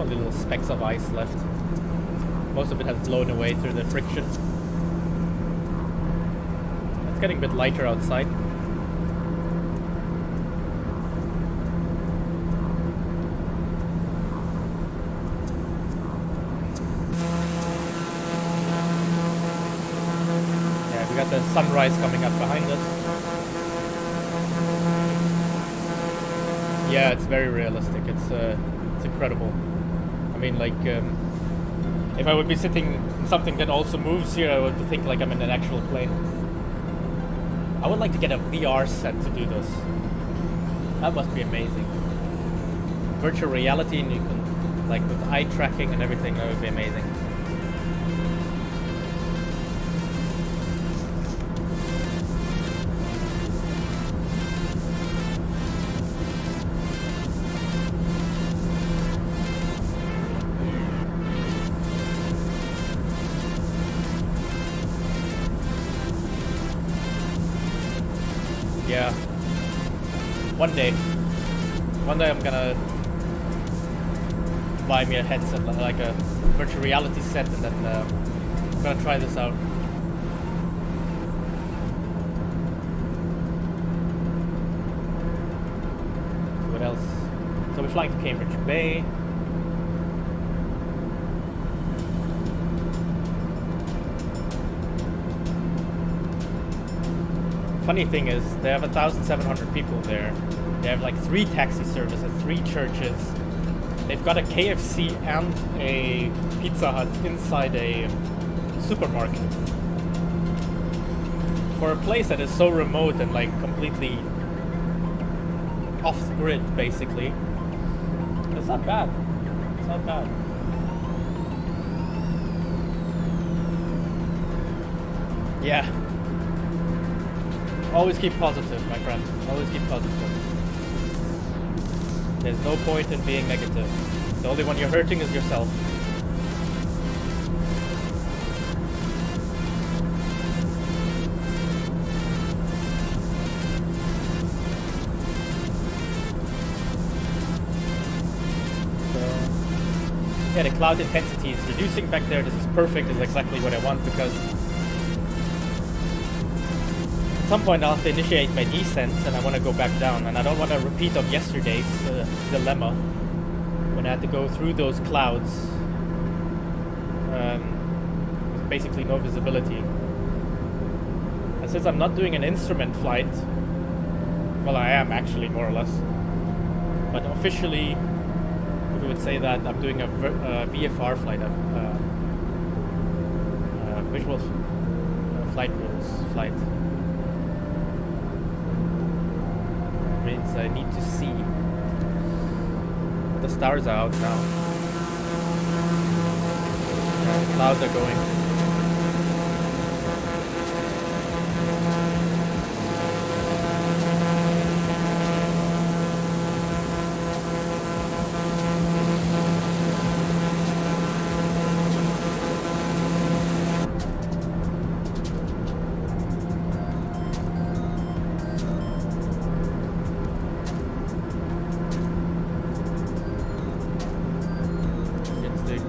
Little specks of ice left. Most of it has blown away through the friction. It's getting a bit lighter outside. Yeah, we got the sunrise coming up behind us. Yeah, it's very realistic. It's incredible. I mean, like, if I would be sitting in something that also moves here, I would think like I'm in an actual plane. I would like to get a VR set to do this. That must be amazing. Virtual reality, and you can, like, with eye tracking and everything, that would be amazing. Yeah. One day I'm gonna buy me a headset, like a virtual reality set, and then I'm gonna try this out. What else? So we're flying to Cambridge Bay. Funny thing is, they have 1,700 people there. They have like 3 taxi services, 3 churches. They've got a KFC and a Pizza Hut inside a supermarket. For a place that is so remote and like completely off-grid, basically, it's not bad. It's not bad. Yeah. Always keep positive, my friend. Always keep positive. There's no point in being negative. The only one you're hurting is yourself. So, yeah, the cloud intensity is reducing back there. This is perfect. This is exactly what I want, because at some point I'll have to initiate my descent and I want to go back down, and I don't want a repeat of yesterday's dilemma when I had to go through those clouds with basically no visibility. And since I'm not doing an instrument flight, well, I am actually, more or less, but officially we would say that I'm doing a VFR flight, visual flight rules flight. Means I need to see. The stars are out now. The clouds are going.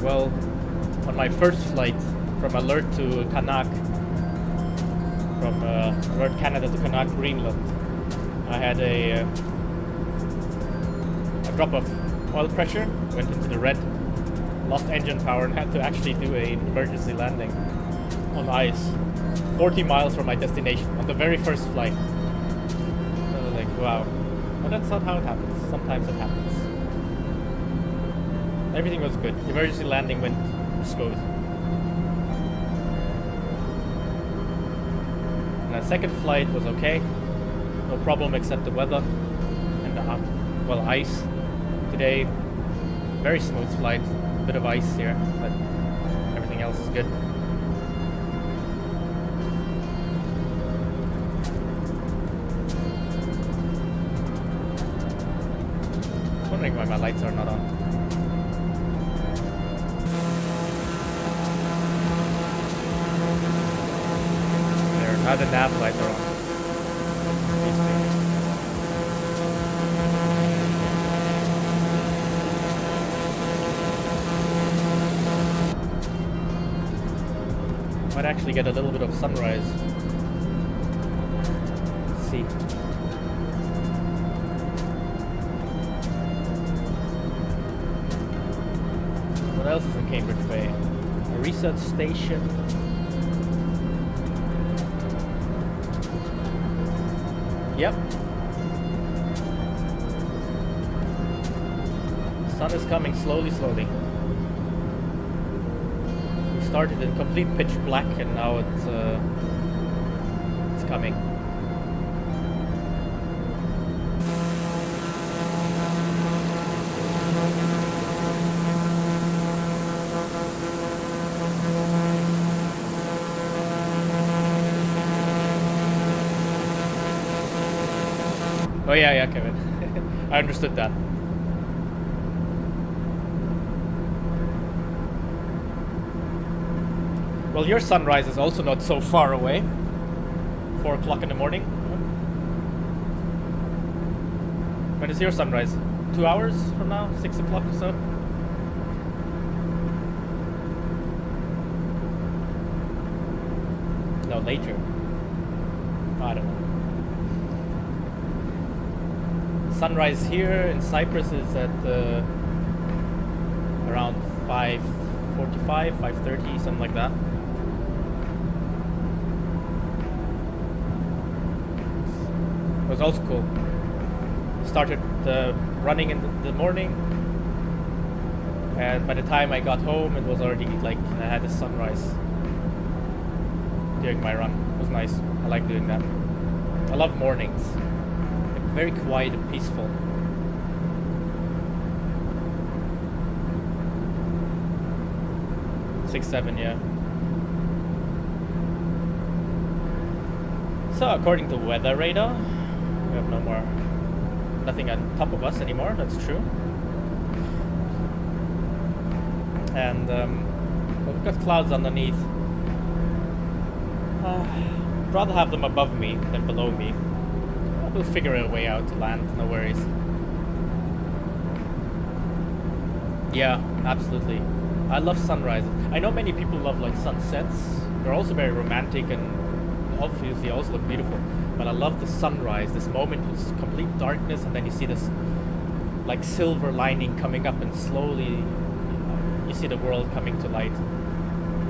Well, on my first flight from Alert to Canuck, from Alert Canada to Canuck, Greenland, I had a drop of oil pressure, went into the red, lost engine power, and had to actually do an emergency landing on ice 40 miles from my destination on the very first flight. I was like, wow. But that's not how it happens. Sometimes it happens. Everything was good. The emergency landing went smooth. And the second flight was okay. No problem except the weather and the ice. Today, very smooth flight. A bit of ice here, but everything else is good. I'm wondering why my lights are not on. Now the nav lights are on. Might actually get a little bit of sunrise. Let's see. What else is in Cambridge Bay? A research station. Yep. Sun is coming slowly. We started in complete pitch black and now it's coming. Oh yeah, Kevin. I understood that. Well, your sunrise is also not so far away. 4 o'clock in the morning. When is your sunrise? 2 hours from now? 6 o'clock or so? No, later. I don't know. Sunrise here in Cyprus is at around 5:45, 5:30, something like that. It was also cool. Started running in the morning, and by the time I got home, it was already like I had the sunrise during my run. It was nice. I like doing that. I love mornings. They're very quiet and peaceful. Six, 7, yeah. So according to weather radar, we have nothing on top of us anymore. That's true. And well, we've got clouds underneath. I'd rather have them above me than below me. We'll figure a way out to land, no worries. Yeah, absolutely. I love sunrises. I know many people love like sunsets. They're also very romantic and obviously also look beautiful. But I love the sunrise, this moment with complete darkness, and then you see this like silver lining coming up, and slowly you see the world coming to light.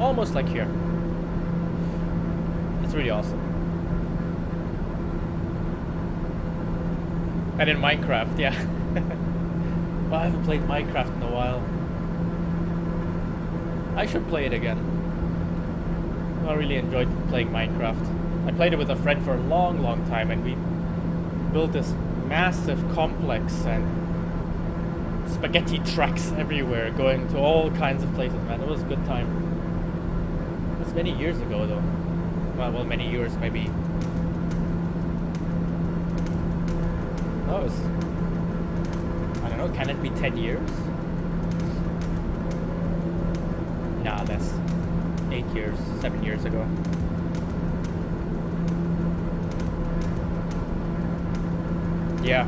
Almost like here. It's really awesome. And in Minecraft, yeah. Well, I haven't played Minecraft in a while. I should play it again. I really enjoyed playing Minecraft. I played it with a friend for a long time, and we built this massive complex and spaghetti tracks everywhere, going to all kinds of places, man. It was a good time. It was many years ago, though. Well, many years, maybe. Oh, it was, I don't know, can it be 10 years? Nah, less. 8 years, 7 years ago. Yeah.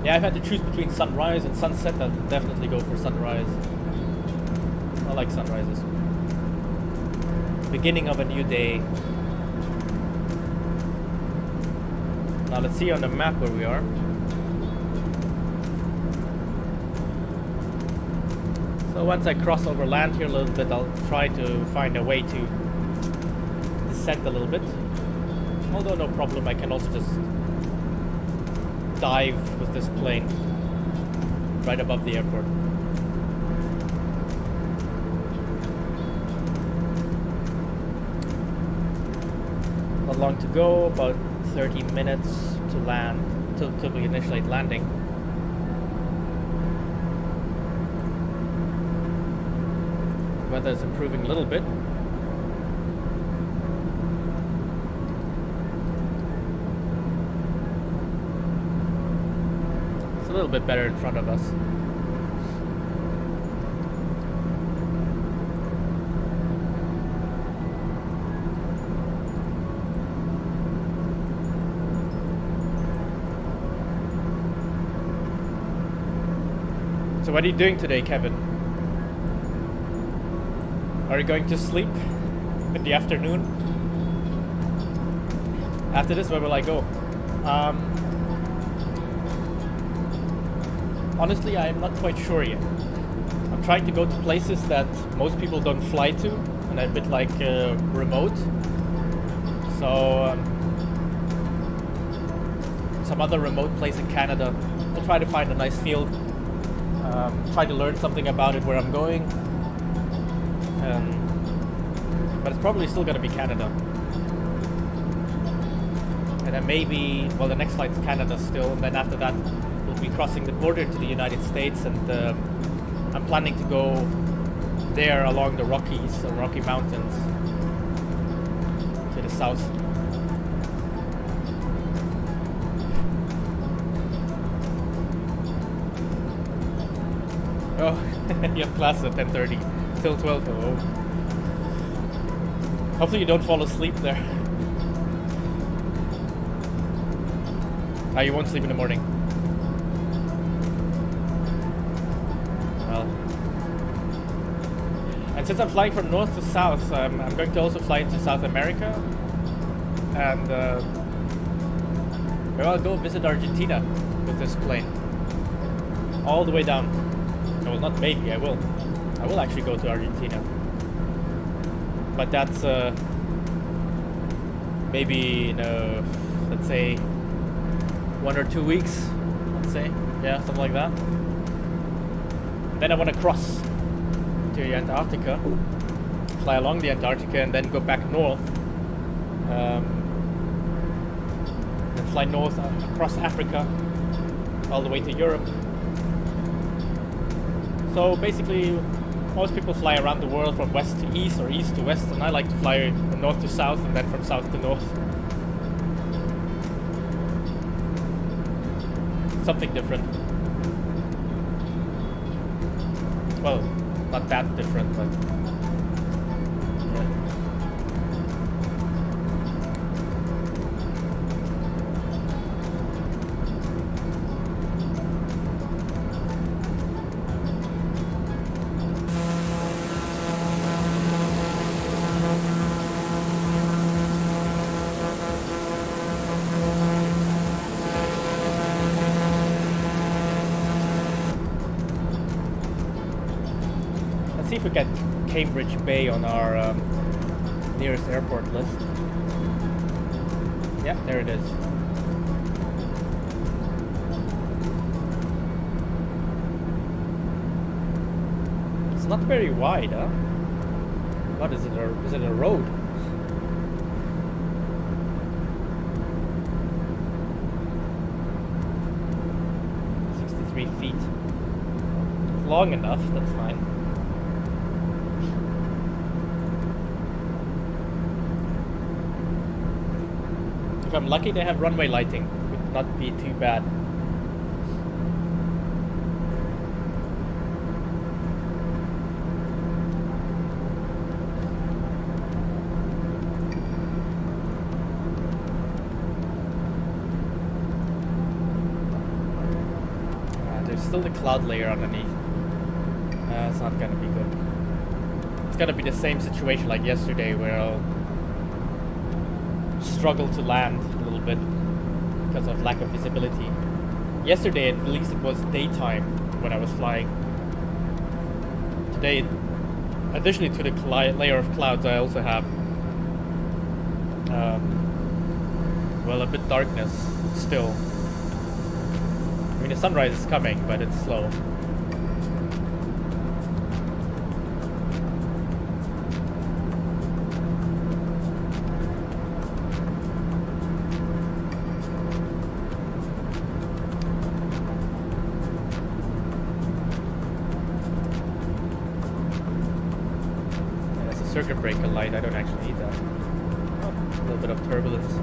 Yeah, I've had to choose between sunrise and sunset. I'll definitely go for sunrise. I like sunrises. Beginning of a new day. Now let's see on the map where we are. So once I cross over land here a little bit, I'll try to find a way to descend a little bit. Although no problem, I can also just dive with this plane right above the airport. Not long to go, about 30 minutes to land, till we initiate landing. Weather is improving a little bit. It's a little bit better in front of us. So what are you doing today, Kevin? Are you going to sleep in the afternoon? After this, where will I go? Honestly, I am not quite sure yet. I'm trying to go to places that most people don't fly to, and a bit like remote. So some other remote place in Canada. I'll try to find a nice field. Try to learn something about it where I'm going. But it's probably still going to be Canada. And then maybe, well, the next flight's Canada still, and then after that we'll be crossing the border to the United States, and I'm planning to go there along the Rockies, or Rocky Mountains, to the south. Oh, you have class at 10:30 till 12. Oh. Hopefully you don't fall asleep there. Ah, you won't sleep in the morning. Well. And since I'm flying from north to south, I'm going to also fly into South America. And maybe I'll go visit Argentina with this plane. All the way down. Well, not maybe, I will. I will actually go to Argentina. But that's maybe in let's say 1 or 2 weeks, let's say. Yeah, something like that. Then I want to cross to Antarctica, fly along the Antarctica, and then go back north. And fly north across Africa, all the way to Europe. So basically, most people fly around the world from west to east or east to west, and I like to fly from north to south and then from south to north. Something different. Well, not that different, but yeah. See if we get Cambridge Bay on our nearest airport list. Yeah, there it is. It's not very wide, huh? What is it? Is it a road? Feet. It's long enough, that's fine. If I'm lucky, they have runway lighting. Would not be too bad. Still the cloud layer underneath. It's not gonna be good. It's gonna be the same situation like yesterday where I'll struggle to land a little bit because of lack of visibility. Yesterday at least it was daytime when I was flying. Today, additionally to the layer of clouds, I also have well, a bit darkness still. I mean, the sunrise is coming, but it's slow. Yeah, that's a circuit breaker light. I don't actually need that. Oh, a little bit of turbulence.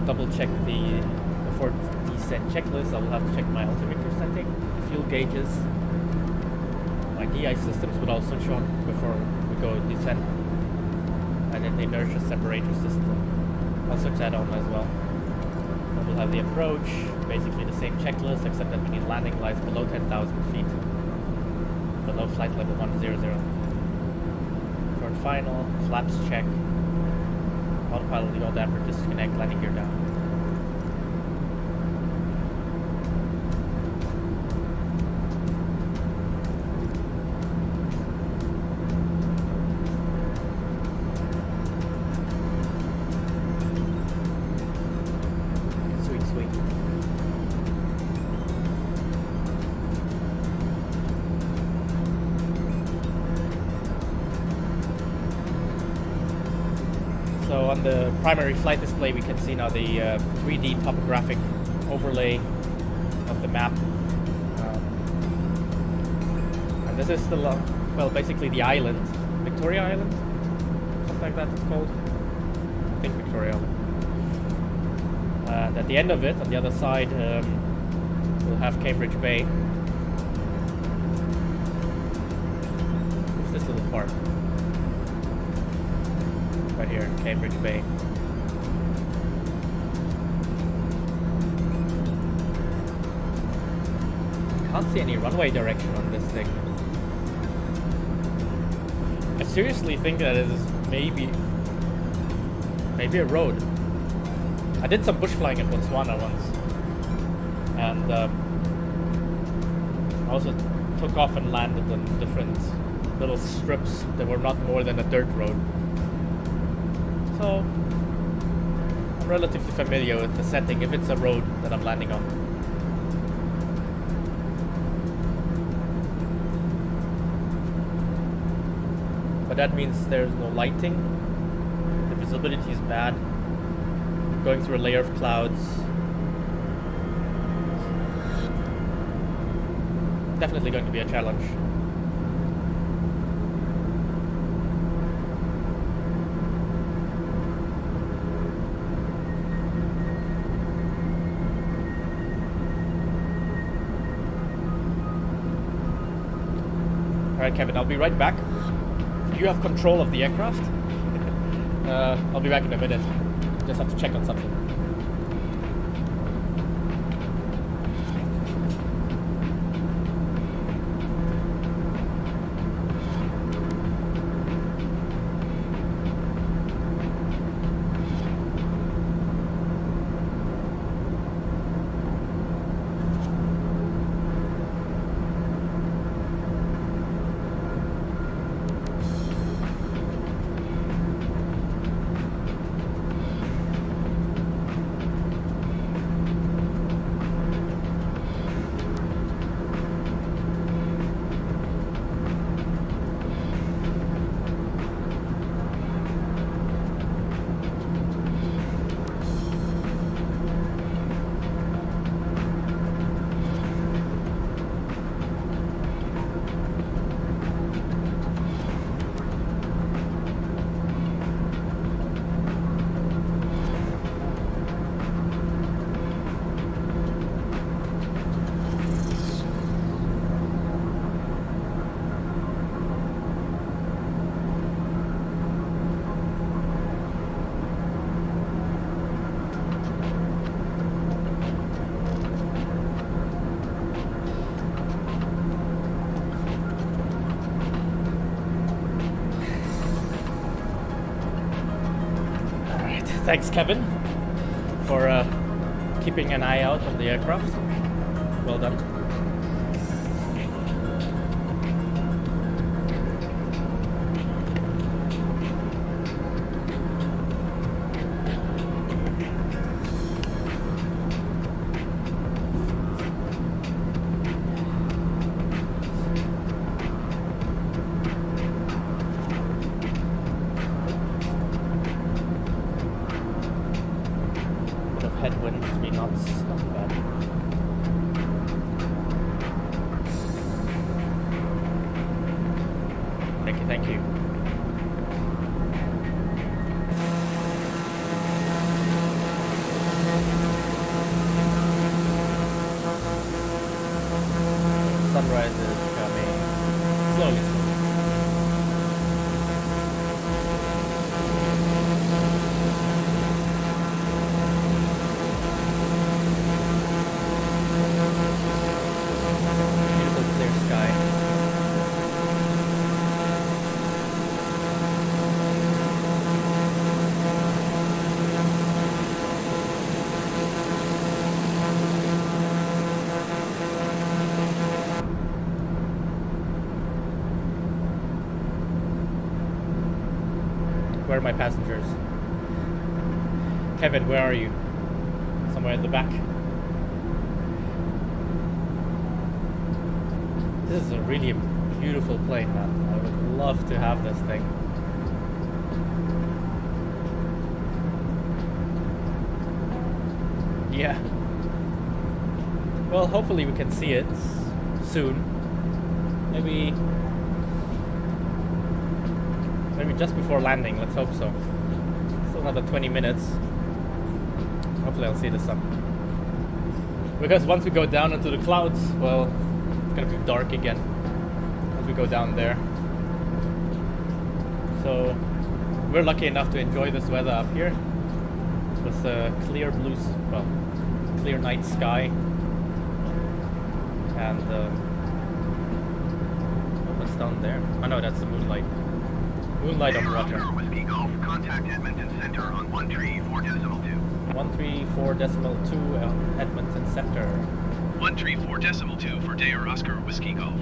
Double check before descent checklist. I will have to check my altimeter setting, fuel gauges, my DI systems would also show on before we go descent, and then the inertia separator system. I'll switch that on as well. Then we'll have the approach, basically the same checklist except that we need landing lights below 10,000 feet, below flight level 100. Short final, flaps check. Autopilot, yaw damper, disconnect, landing gear down. So on the primary flight display, we can see now the 3D topographic overlay of the map. And this is the, well, basically the island, Victoria Island, something like that it's called. I think Victoria Island. And at the end of it, on the other side, we'll have Cambridge Bay. It's this little part. Right here, Cambridge Bay. Can't see any runway direction on this thing. I seriously think that it is maybe a road. I did some bush flying in Botswana once, and I also took off and landed on different little strips that were not more than a dirt road. So I'm relatively familiar with the setting if it's a road that I'm landing on. But that means there's no lighting, the visibility is bad, going through a layer of clouds. Definitely going to be a challenge. Alright, Kevin, I'll be right back. You have control of the aircraft. I'll be back in a minute. Just have to check on something. Thanks, Kevin, for keeping an eye out on the aircraft. Well done. Headwind, 3 knots, not too bad. Thank you. Sunrise is coming slowly. Where are my passengers? Kevin, where are you? Somewhere in the back. This is a really beautiful plane, man. I would love to have this thing. Yeah. Well, hopefully we can see it soon. Maybe just before landing, let's hope so. Still another 20 minutes. Hopefully I'll see the sun. Because once we go down into the clouds, well, it's gonna be dark again as we go down there. So we're lucky enough to enjoy this weather up here with clear clear night sky. And what's down there? Oh no, that's the moonlight. Moonlight on water. Whiskey Golf, contact Edmonton Center on 134.2. 134.2 Edmonton Center. 134.2 for Day or Oscar Whiskey Golf.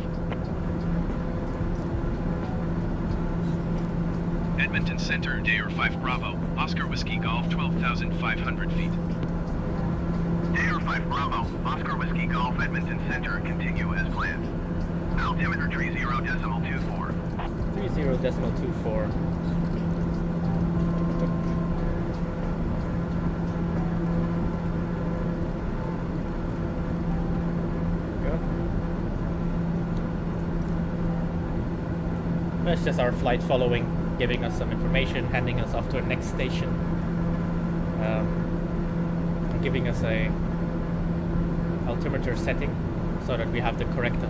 Edmonton Center, Day or 5 Bravo, Oscar Whiskey Golf, 12,500 feet. Day or 5 Bravo, Oscar Whiskey Golf, Edmonton Center, continue as planned. Altimeter 30.24. 30.24. That's just our flight following, giving us some information, handing us off to our next station, giving us a altimeter setting so that we have the correct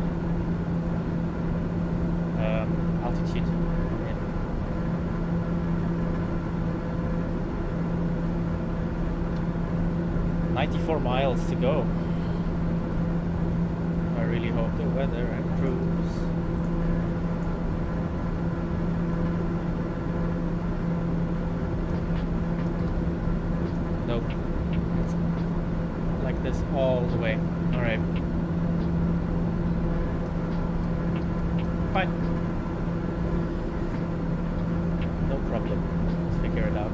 altitude. 94 miles to go. I really hope the weather improves. Nope. It's like this all the way. Alright. Fine. No problem. Let's figure it out.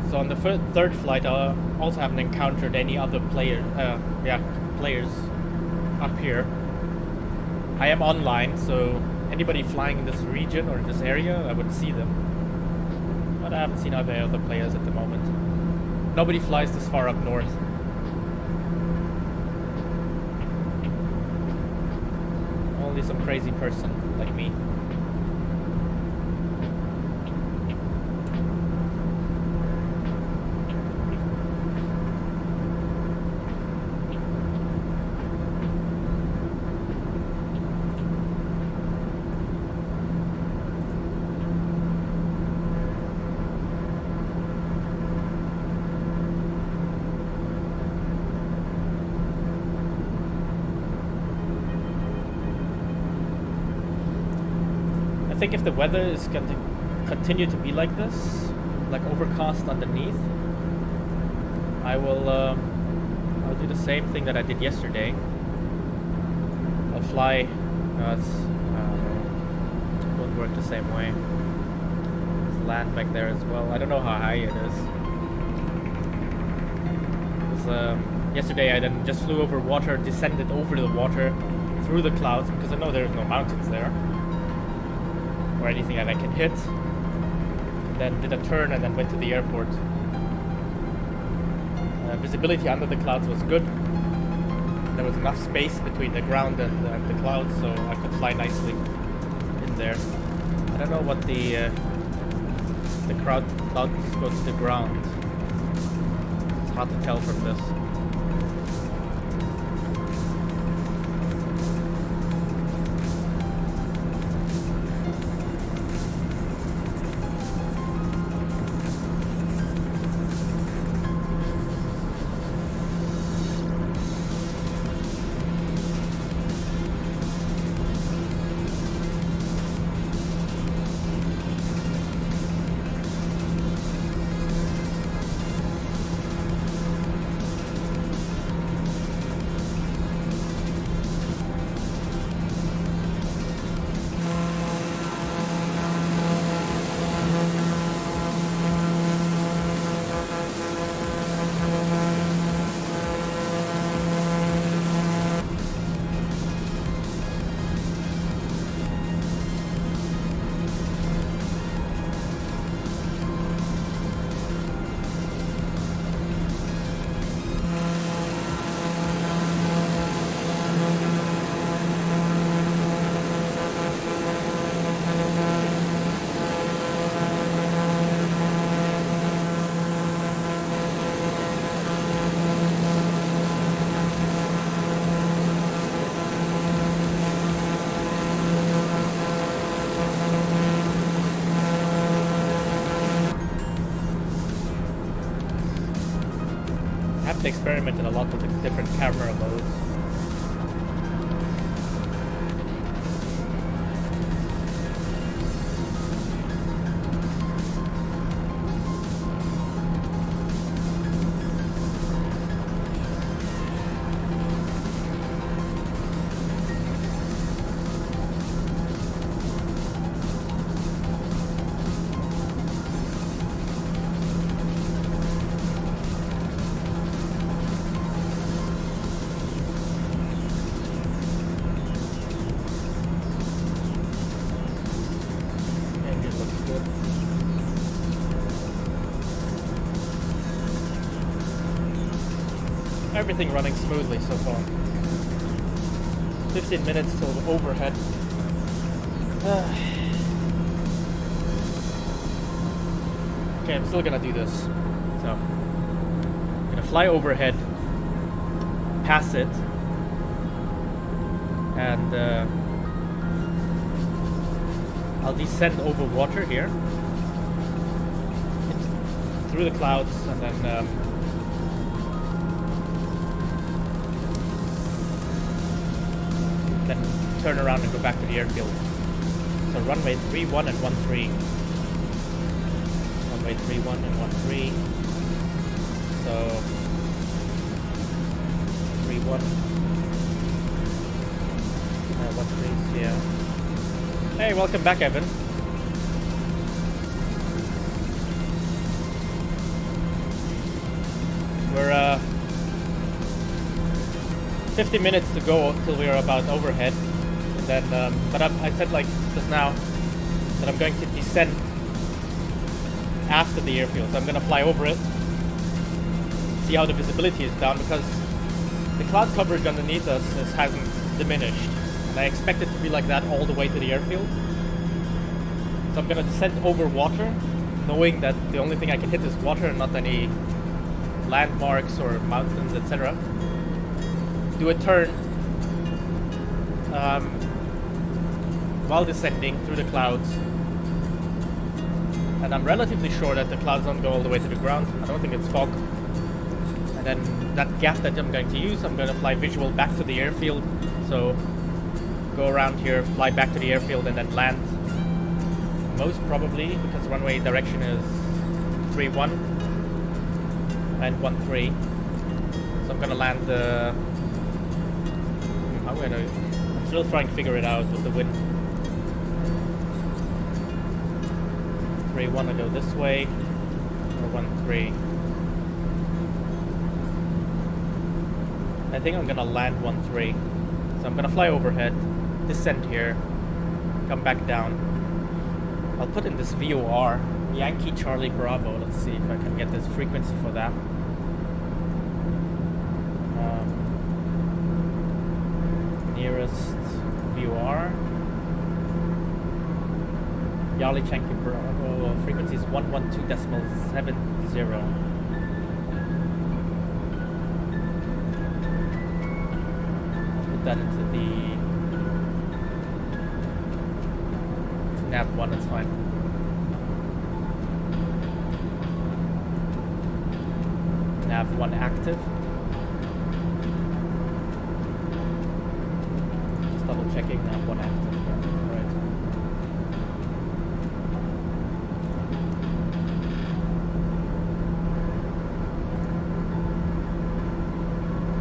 So on the third flight, I also haven't encountered any other players up here. I am online, so anybody flying in this region or this area, I would see them. But I haven't seen any other players at the moment. Nobody flies this far up north. Only some crazy person like me. I think if the weather is going to continue to be like this, like overcast underneath, I'll do the same thing that I did yesterday. I'll fly. It won't work the same way. There's land back there as well. I don't know how high it is. Yesterday I then just flew over water, descended over the water through the clouds because I know there's no mountains there or anything that I can hit. Then did a turn and then went to the airport. Visibility under the clouds was good. There was enough space between the ground and the clouds, so I could fly nicely in there. I don't know what the clouds go to the ground. It's hard to tell from this. experimented a lot with the different camera modes. Everything running smoothly so far. 15 minutes till the overhead. Okay, I'm still gonna do this. So, I'm gonna fly overhead, pass it, and I'll descend over water here, through the clouds, and then turn around and go back to the airfield. So runway 31 and 13. Runway 31 and 13. So 31. 13, yeah. Hey, welcome back, Evan. We're 50 minutes to go till we are about overhead. And then, but I said like just now that I'm going to descend after the airfield. So I'm going to fly over it, see how the visibility is down, because the cloud coverage underneath us hasn't diminished. And I expect it to be like that all the way to the airfield. So I'm going to descend over water, knowing that the only thing I can hit is water and not any landmarks or mountains, etc. Do a turn while descending through the clouds, and I'm relatively sure that the clouds don't go all the way to the ground. I don't think it's fog. And then that gap that I'm going to use, I'm going to fly visual back to the airfield. So go around here, fly back to the airfield, and then land. Most probably, because the runway direction is 31 and 13. So I'm going to land the... I'm still trying to figure it out with the wind. 3-1 to go this way, or 1-3. I think I'm gonna land 1-3. So I'm gonna fly overhead, descend here, come back down. I'll put in this VOR, Yankee Charlie Bravo. Let's see if I can get this frequency for that. Nearest VOR. Charlie Yankee Bravo, frequency is 112.70. Put that into the nav 1, that's fine. Nav 1 active. Double checking nav 1 active. Right.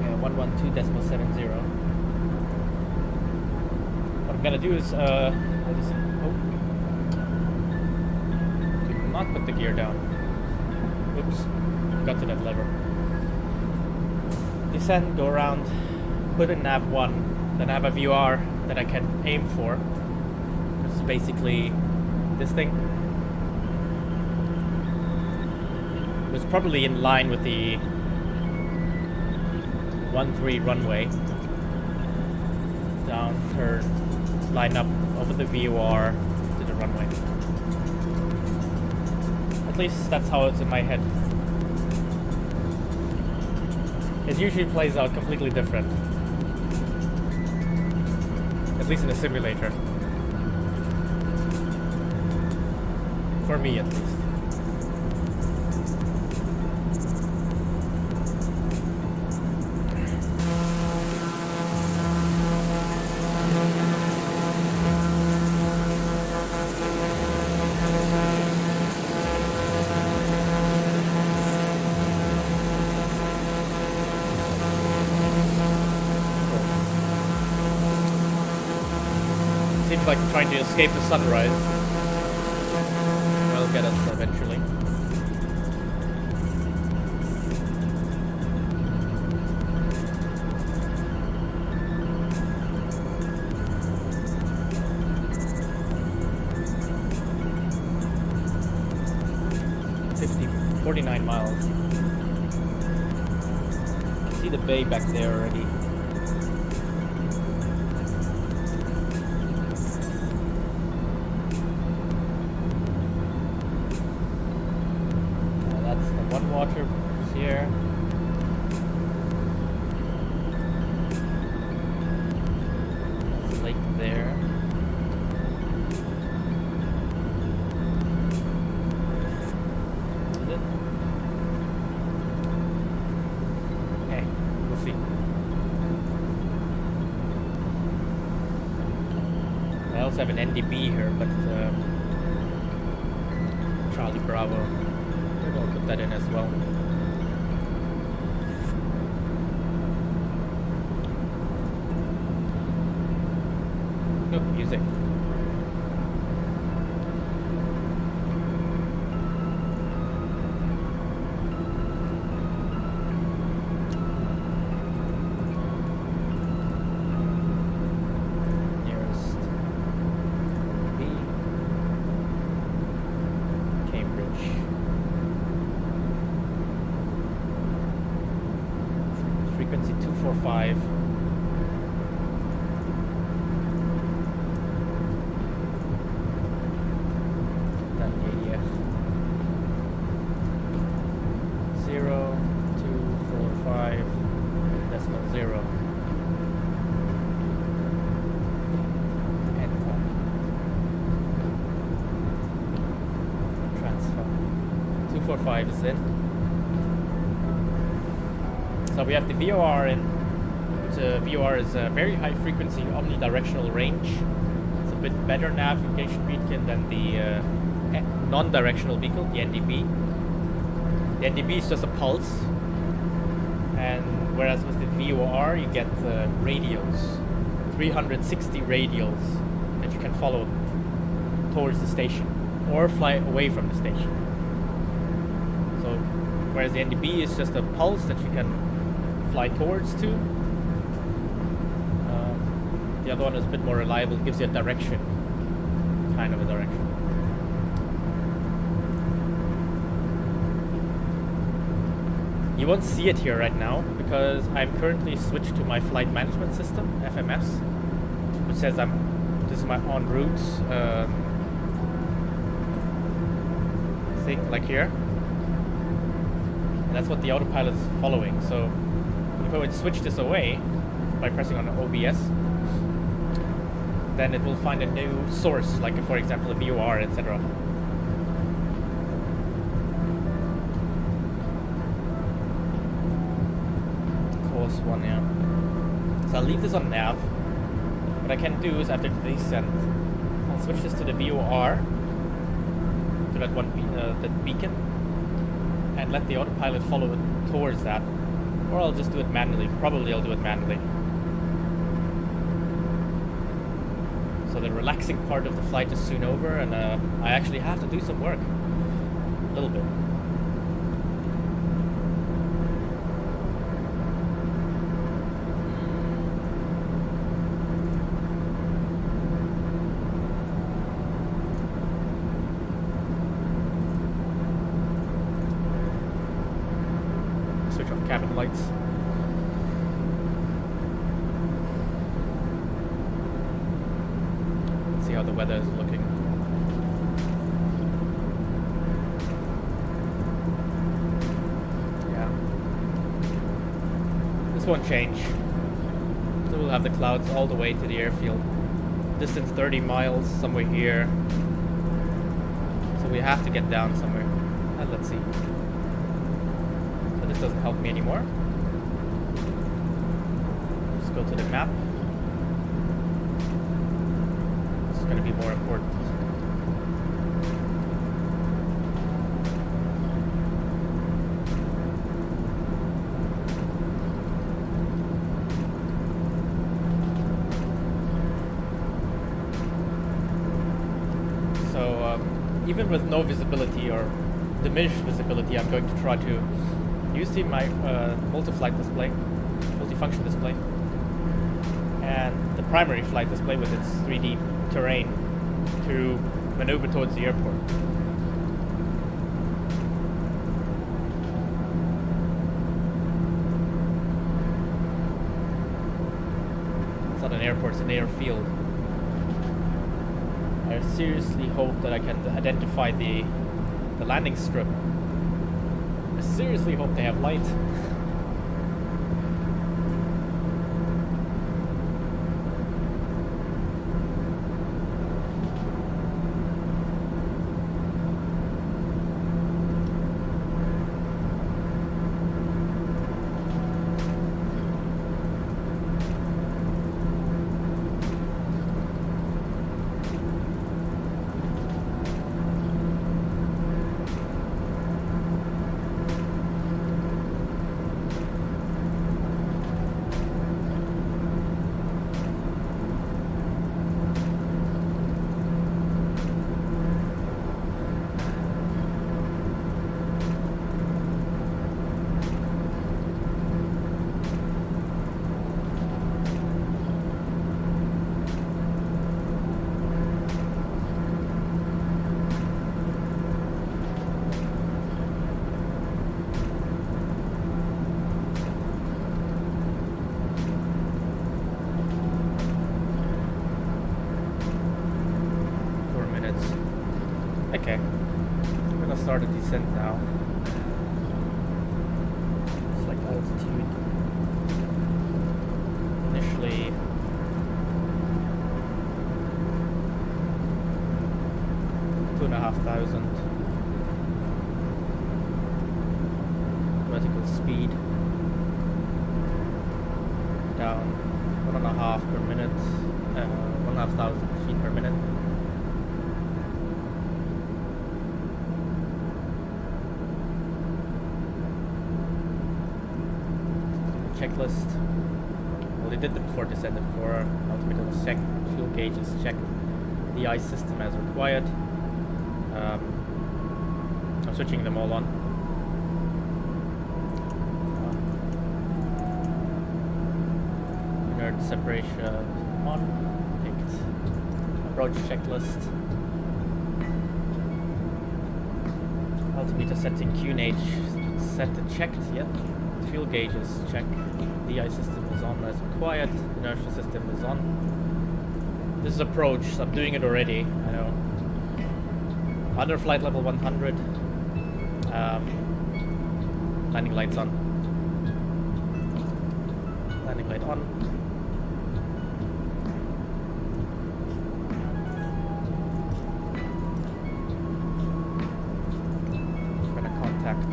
Yeah, 112.70. What I'm gonna do is I'll just do not put the gear down. Oops, got to that lever. Descend, go around, put in nav 1. Then I have a VOR that I can aim for. This is basically this thing. It's probably in line with the 1-3 runway. Down, turn, line up over the VOR to the runway. At least that's how it's in my head. It usually plays out completely different. At least in a simulator. For me, at least. Seems like trying to escape the sunrise. Will get us eventually. $50, 49 miles. See the bay back there already. That's the one water here. That's the lake there. Is it? Hey, we'll see. I also have an NDB here, but Charlie Bravo. Maybe I'll put that in as well. Oh, music. Nearest B. Cambridge. Frequency 245. That area. 0245 decimal 0. Enter. Transfer. 245 is in. So we have the VOR in. The VOR is a very high frequency omnidirectional range. It's a bit better navigation beacon than the non-directional beacon, the NDB. The NDB is just a pulse, and whereas with the VOR you get radials, 360 radials that you can follow towards the station or fly away from the station. So whereas the NDB is just a pulse that you can fly towards to. The other one is a bit more reliable, gives you a direction, kind of a direction. You won't see it here right now because I'm currently switched to my flight management system, FMS, which says this is my en route thing, like here. And that's what the autopilot is following. So if I would switch this away by pressing on OBS, then it will find a new source, like for example a VOR, etc. Course 1, yeah. So I'll leave this on nav. What I can do is after the descent, I'll switch this to the VOR, to that one that beacon, and let the autopilot follow it towards that. Or I'll just do it manually. Probably I'll do it manually. So the relaxing part of the flight is soon over, and I actually have to do some work. A little bit. Switch off cabin lights. See how the weather is looking. Yeah. This won't change. So we'll have the clouds all the way to the airfield. Distance 30 miles, somewhere here. So we have to get down somewhere. Let's see. So this doesn't help me anymore. Let's go to the map. Going to be more important. even with no visibility or diminished visibility, I'm going to try to use my multi-flight display, multifunction display, and the primary flight display with its 3D terrain to maneuver towards the airport. It's not an airport, it's an airfield. I seriously hope that I can identify the landing strip. I seriously hope they have light. 4 minutes. Okay, I'm gonna start a descent now. Select altitude. Initially, $2,500. Vertical speed down 1.5 per minute, 1,500 feet per minute. Checklist. Well, they did the before descent and before. Altimeter was checked, fuel gauge is checked, the ice system as required. I'm switching them all on. Inert separation on, picked. Approach checklist. Altimeter setting, QNH set and checked, yep. Fuel gauge is checked. The ice system is on as required. Inertia system is on. This is approach, so I'm doing it already, I know. Under flight level 100. Landing lights on. Landing light on. I'm gonna contact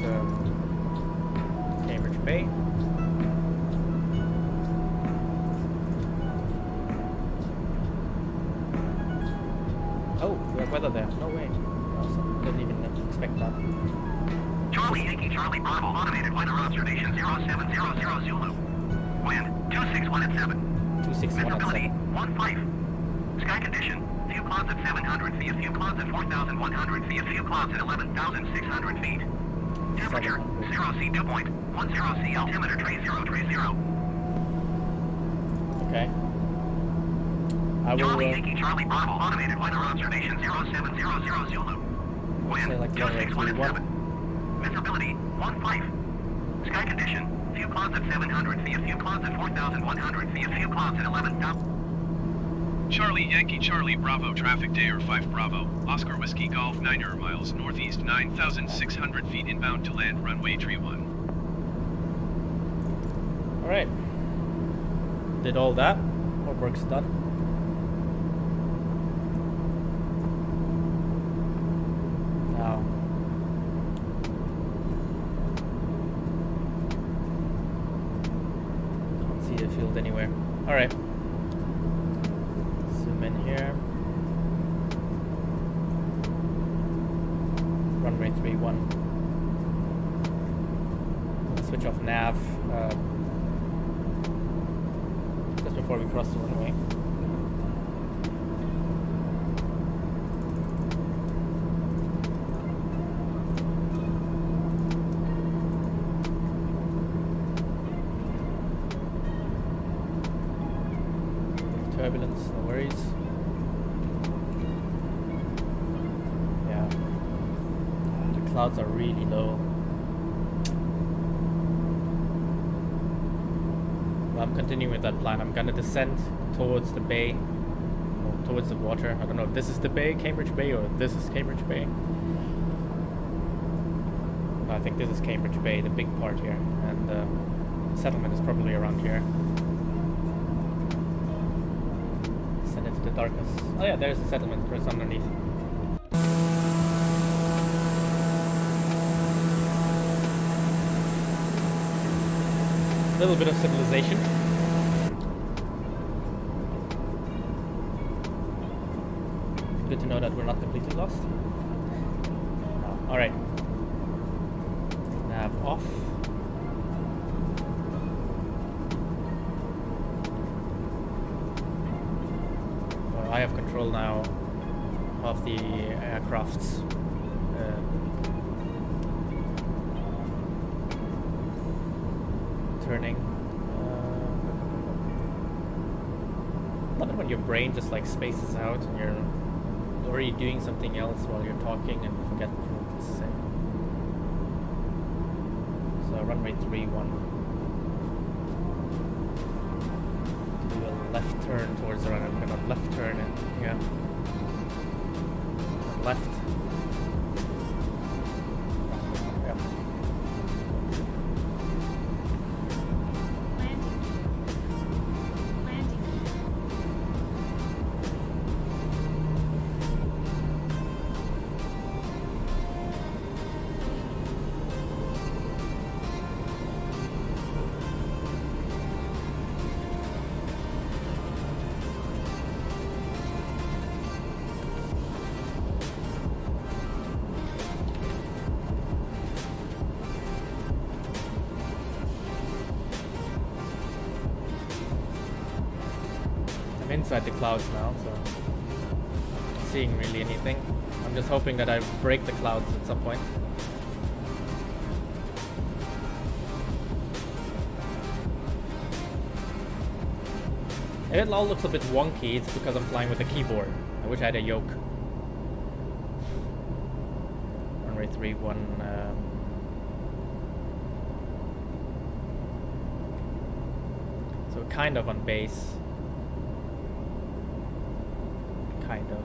Cambridge Bay. Oh, we have weather there. No way. Awesome. Didn't even expect that. Charlie Yankee Charlie Bravo automated weather observation 0700 Zulu. Wind 261 at 7. 261 at 7. Visibility 15. Sky condition, few clouds at 700 feet, few clouds at 4,100 feet, few clouds at 11,600 feet. Temperature 0 C dew point, 10 C altimeter tray 0 tray 0. Okay. I will Charlie Yankee Charlie Bravo automated weather observation 0700 Zulu. Wind say like 261 at 7. 1. Visibility 15. Sky condition, few clouds at 700 feet, few clouds at 4,100 feet, few clouds at 11,000. Charlie Yankee Charlie Bravo traffic Dayer 5 Bravo, Oscar Whiskey Golf 9 miles northeast 9,600 feet inbound to land runway 31. Alright. Did all that. Our work's done. Now. Can't see the field anywhere. Alright. Zoom in here. Runway 31. Switch off nav. Just before we cross the runway. turbulence, no worries. Yeah. The clouds are really low. Well, I'm continuing with that plan. I'm gonna descend towards the bay, or towards the water. I don't know if this is the bay, Cambridge Bay, or if this is Cambridge Bay. I think this is Cambridge Bay, the big part here, and settlement is probably around here. Descend into the darkness. Oh yeah, there's the settlement just underneath. A little bit of civilization. Good to know that we're not completely lost. No. Alright. Nav off. Well, I have control now of the aircrafts. Turning. Love it when your brain just like spaces out and you're already doing something else while you're talking and you forget what to say. So runway 31. Do a left turn towards the runway. I'm gonna left turn and yeah. Left. Inside the clouds now, so not seeing really anything. I'm just hoping that I break the clouds at some point. It all looks a bit wonky. It's because I'm flying with a keyboard. I wish I had a yoke. Runway 31. So kind of on base. Kind of.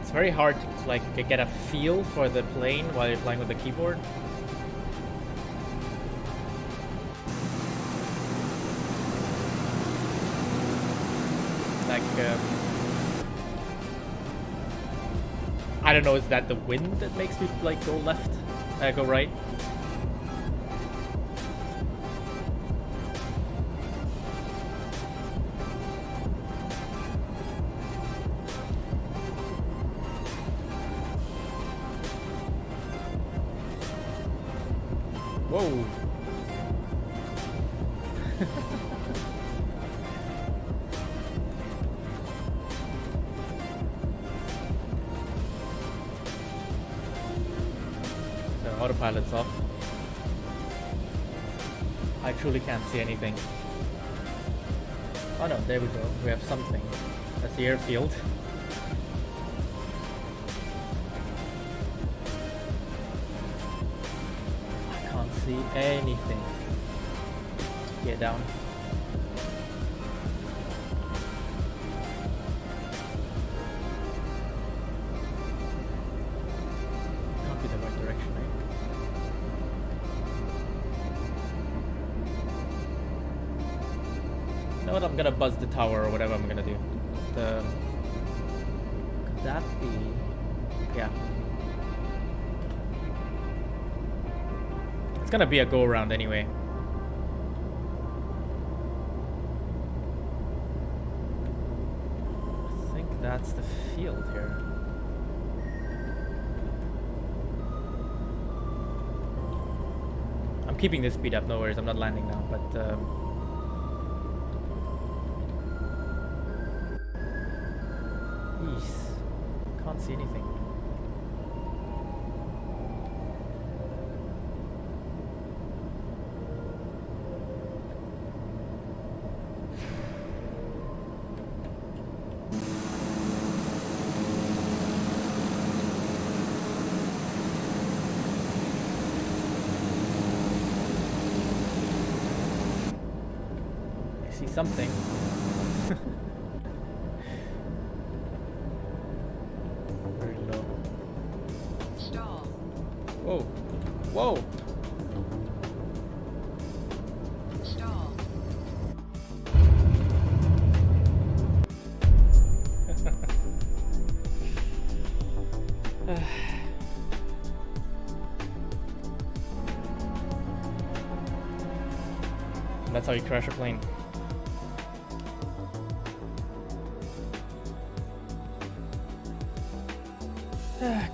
It's very hard to like get a feel for the plane while you're flying with the keyboard. I don't know, is that the wind that makes me like go left, go right? Whoa. Autopilot's off. I truly can't see anything. Oh no, there we go. We have something. That's the airfield. I can't see anything. Get down. Can't be the right direction, eh? You know what? I'm gonna buzz the tower or whatever I'm gonna do. Could that be? Yeah. It's gonna be a go around anyway. I think that's the field here. keeping this speed up, no worries, I'm not landing now, but jeez, can't see anything. See something. Very low. Stall. Whoa. Whoa. Stall. That's how you crash a plane.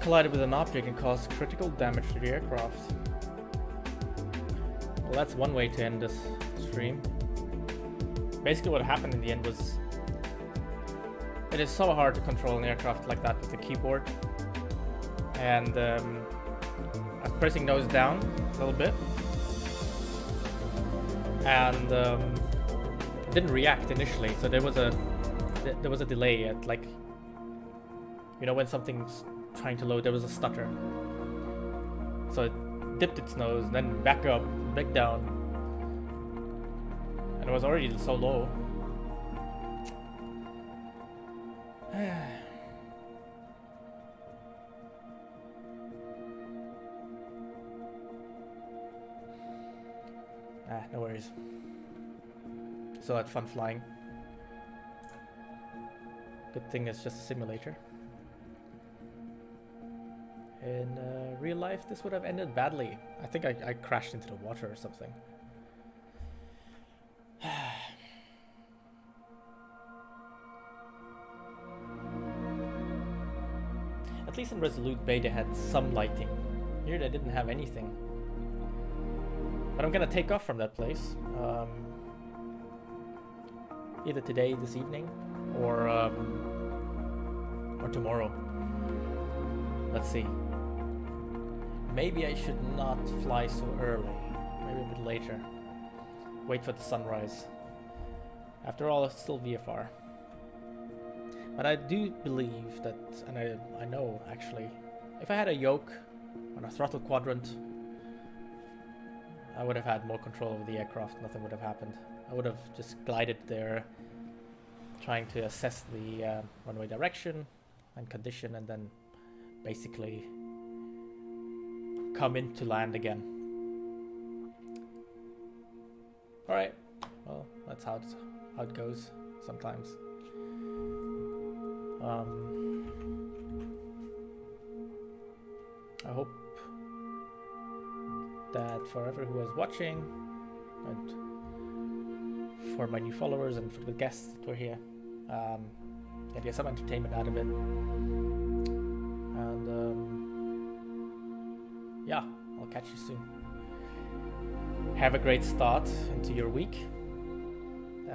Collided with an object and caused critical damage to the aircraft. Well, that's one way to end this stream. Basically what happened in the end was it is so hard to control an aircraft like that with the keyboard. And I was pressing nose down a little bit. And it didn't react initially, so there was a delay at, like, you know, when something's trying to load, there was a stutter. So it dipped its nose, then back up, back down, and it was already so low. No worries. Still had fun flying. Good thing it's just a simulator. In real life, this would have ended badly. I think I crashed into the water or something. At least in Resolute Bay they had some lighting. Here they didn't have anything. But I'm gonna take off from that place. Either today, this evening, or tomorrow. Let's see. Maybe I should not fly so early. Maybe a bit later. Wait for the sunrise. After all, it's still VFR. But I do believe that, and I know actually, if I had a yoke on a throttle quadrant, I would have had more control over the aircraft. Nothing would have happened. I would have just glided there, trying to assess the runway direction and condition, and then basically come in to land again. Alright, well, that's how it goes sometimes. I hope that for everyone who was watching, and for my new followers and for the guests that were here, get some entertainment out of it. And yeah, I'll catch you soon. Have a great start into your week.